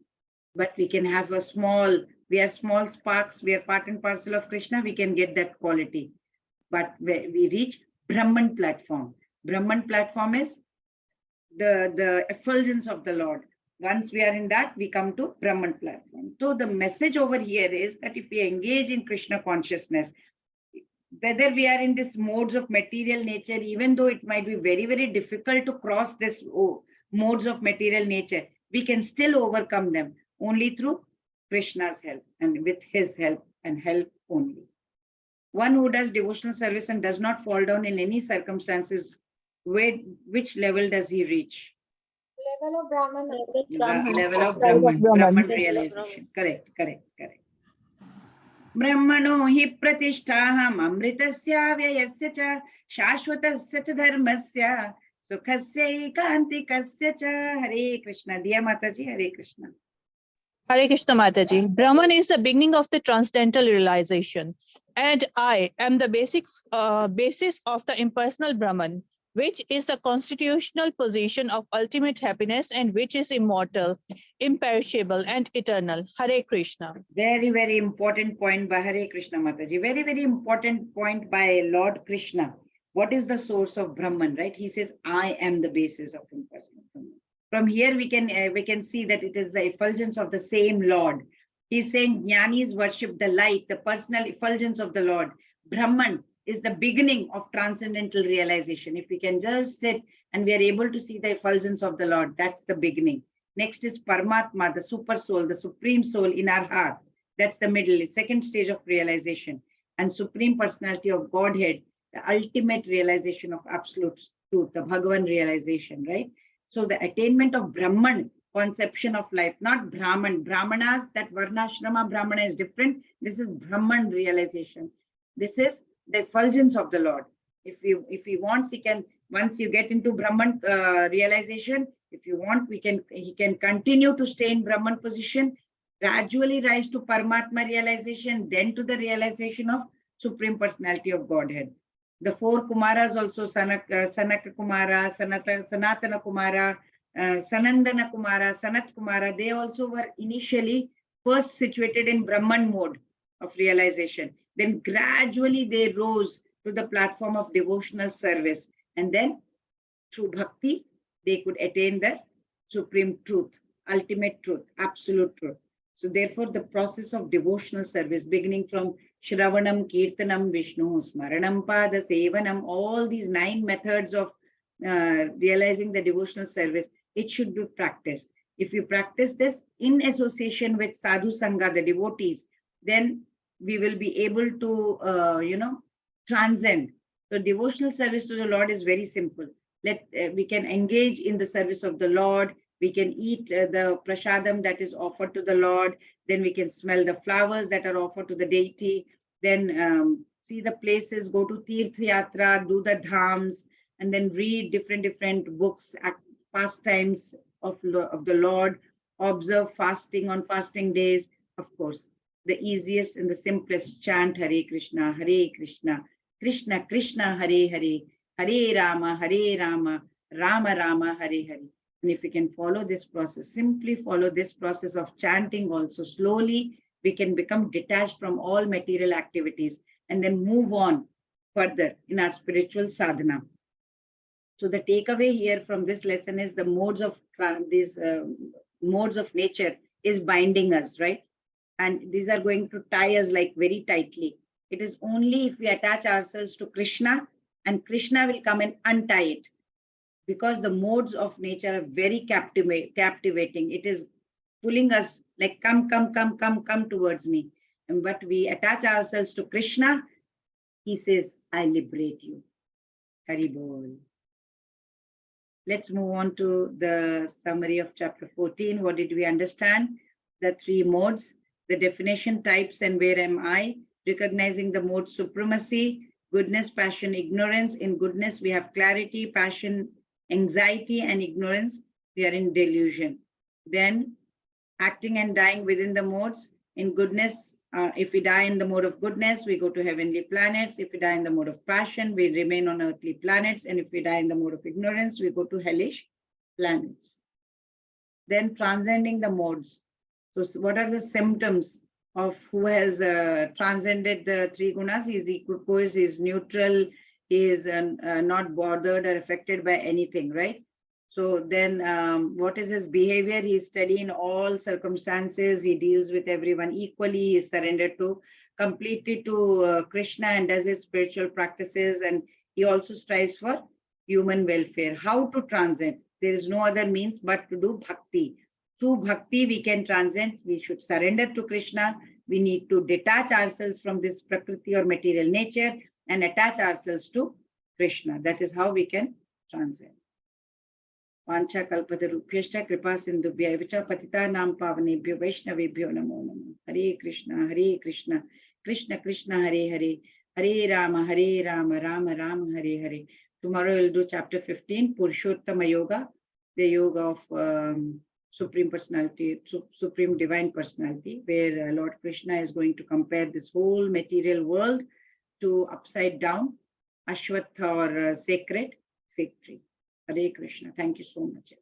but we can have we are small sparks, we are part and parcel of Krishna, we can get that quality. But we reach Brahman platform. Brahman platform is the effulgence of the Lord. Once we are in that, we come to Brahman platform. So the message over here is that if we engage in Krishna consciousness, whether we are in this modes of material nature, even though it might be very, very difficult to cross this modes of material nature, we can still overcome them only through Krishna's help and with his help and help only. One who does devotional service and does not fall down in any circumstances, which level does he reach? Level of Brahman. Level of Brahman realization. Correct. Brahmano hi pratishthaham amritasya vyayasya cha shashvatasya cha dharmasya sukhasya ekantikasya cha. Hare Krishna. Diya Mataji, Hare Krishna. Hare Krishna Mataji. Brahman is the beginning of the transcendental realization, and I am the basis of the impersonal Brahman, which is the constitutional position of ultimate happiness and which is immortal, imperishable, and eternal. Hare Krishna. Very, very important point by Hare Krishna Mataji. Very, very important point by Lord Krishna. What is the source of Brahman, right? He says, I am the basis of impersonal Brahman. From here, we can see that it is the effulgence of the same Lord. He's saying Jnanis worship the light, the personal effulgence of the Lord. Brahman is the beginning of transcendental realization. If we can just sit and we are able to see the effulgence of the Lord, that's the beginning. Next is Paramatma, the super soul, the supreme soul in our heart. That's the middle, second stage of realization. And supreme personality of Godhead, the ultimate realization of absolute truth, the Bhagavan realization, right? So the attainment of Brahman, conception of life, not Brahman. Brahmanas, that Varnashrama Brahmana is different. This is Brahman realization. This is the effulgence of the Lord. If he wants, he can, once you get into Brahman realization, if you want, he can continue to stay in Brahman position, gradually rise to Paramatma realization, then to the realization of Supreme Personality of Godhead. The 4 Kumaras also, Sanaka Kumara, Sanatana Kumara, Sanandana Kumara, Sanat Kumara, they also were initially first situated in Brahman mode of realization. Then gradually they rose to the platform of devotional service. And then through bhakti, they could attain the supreme truth, ultimate truth, absolute truth. So therefore, the process of devotional service, beginning from Shravanam, Kirtanam, Vishnu, Smaranam, Pada, Sevanam, all these 9 methods of realizing the devotional service, it should be practiced. If you practice this in association with Sadhu Sangha, the devotees, then we will be able to, transcend. So devotional service to the Lord is very simple. We can engage in the service of the Lord. We can eat the prasadam that is offered to the Lord. Then we can smell the flowers that are offered to the deity. Then see the places, go to Tirth Yatra, do the dhams, and then read different books, pastimes of the Lord, observe fasting on fasting days. Of course, the easiest and the simplest, chant Hare Krishna, Krishna Krishna, Hare Hare, Hare Rama, Rama Rama, Hare Hare. And if we can follow this process, simply follow this process of chanting also, slowly we can become detached from all material activities and then move on further in our spiritual sadhana. So the takeaway here from this lesson is the modes of modes of nature is binding us, right? And these are going to tie us like very tightly. It is only if we attach ourselves to Krishna, and Krishna will come and untie it, because the modes of nature are very captivating. It is pulling us like, come towards me. And but we attach ourselves to Krishna, he says, I liberate you. Hari Bol. Let's move on to the summary of chapter 14. What did we understand? The 3 modes, the definition, types, and where am I? recognizing the mode supremacy, goodness, passion, ignorance. In goodness, we have clarity, passion, anxiety, and ignorance. We are in delusion. Then acting and dying within the modes. In goodness, if we die in the mode of goodness, we go to heavenly planets. If we die in the mode of passion, we remain on earthly planets. And if we die in the mode of ignorance, we go to hellish planets. Then transcending the modes. So what are the symptoms of who has transcended the three gunas? He is equipoise, he is neutral, he is not bothered or affected by anything, right? So then what is his behavior? He is steady in all circumstances. He deals with everyone equally. He is surrendered completely to Krishna and does his spiritual practices. And he also strives for human welfare. How to transcend? There is no other means but to do bhakti. Through bhakti, we can transcend. We should surrender to Krishna. We need to detach ourselves from this prakriti or material nature and attach ourselves to Krishna. That is how we can transcend. Vancha kalpatarubhyashta kripa sindhubhya vicha patitanam pavanebhyo vaishnavebhyo namo namo. Hare Krishna, Krishna Krishna, Hare Hare, Hare Rama, Rama Rama, Hare Hare. Tomorrow we'll do chapter 15, Purushottama Yoga, the yoga of Supreme Personality, Supreme Divine Personality, where Lord Krishna is going to compare this whole material world to upside down, Ashwatha or sacred fig tree. Hare Krishna. Thank you so much.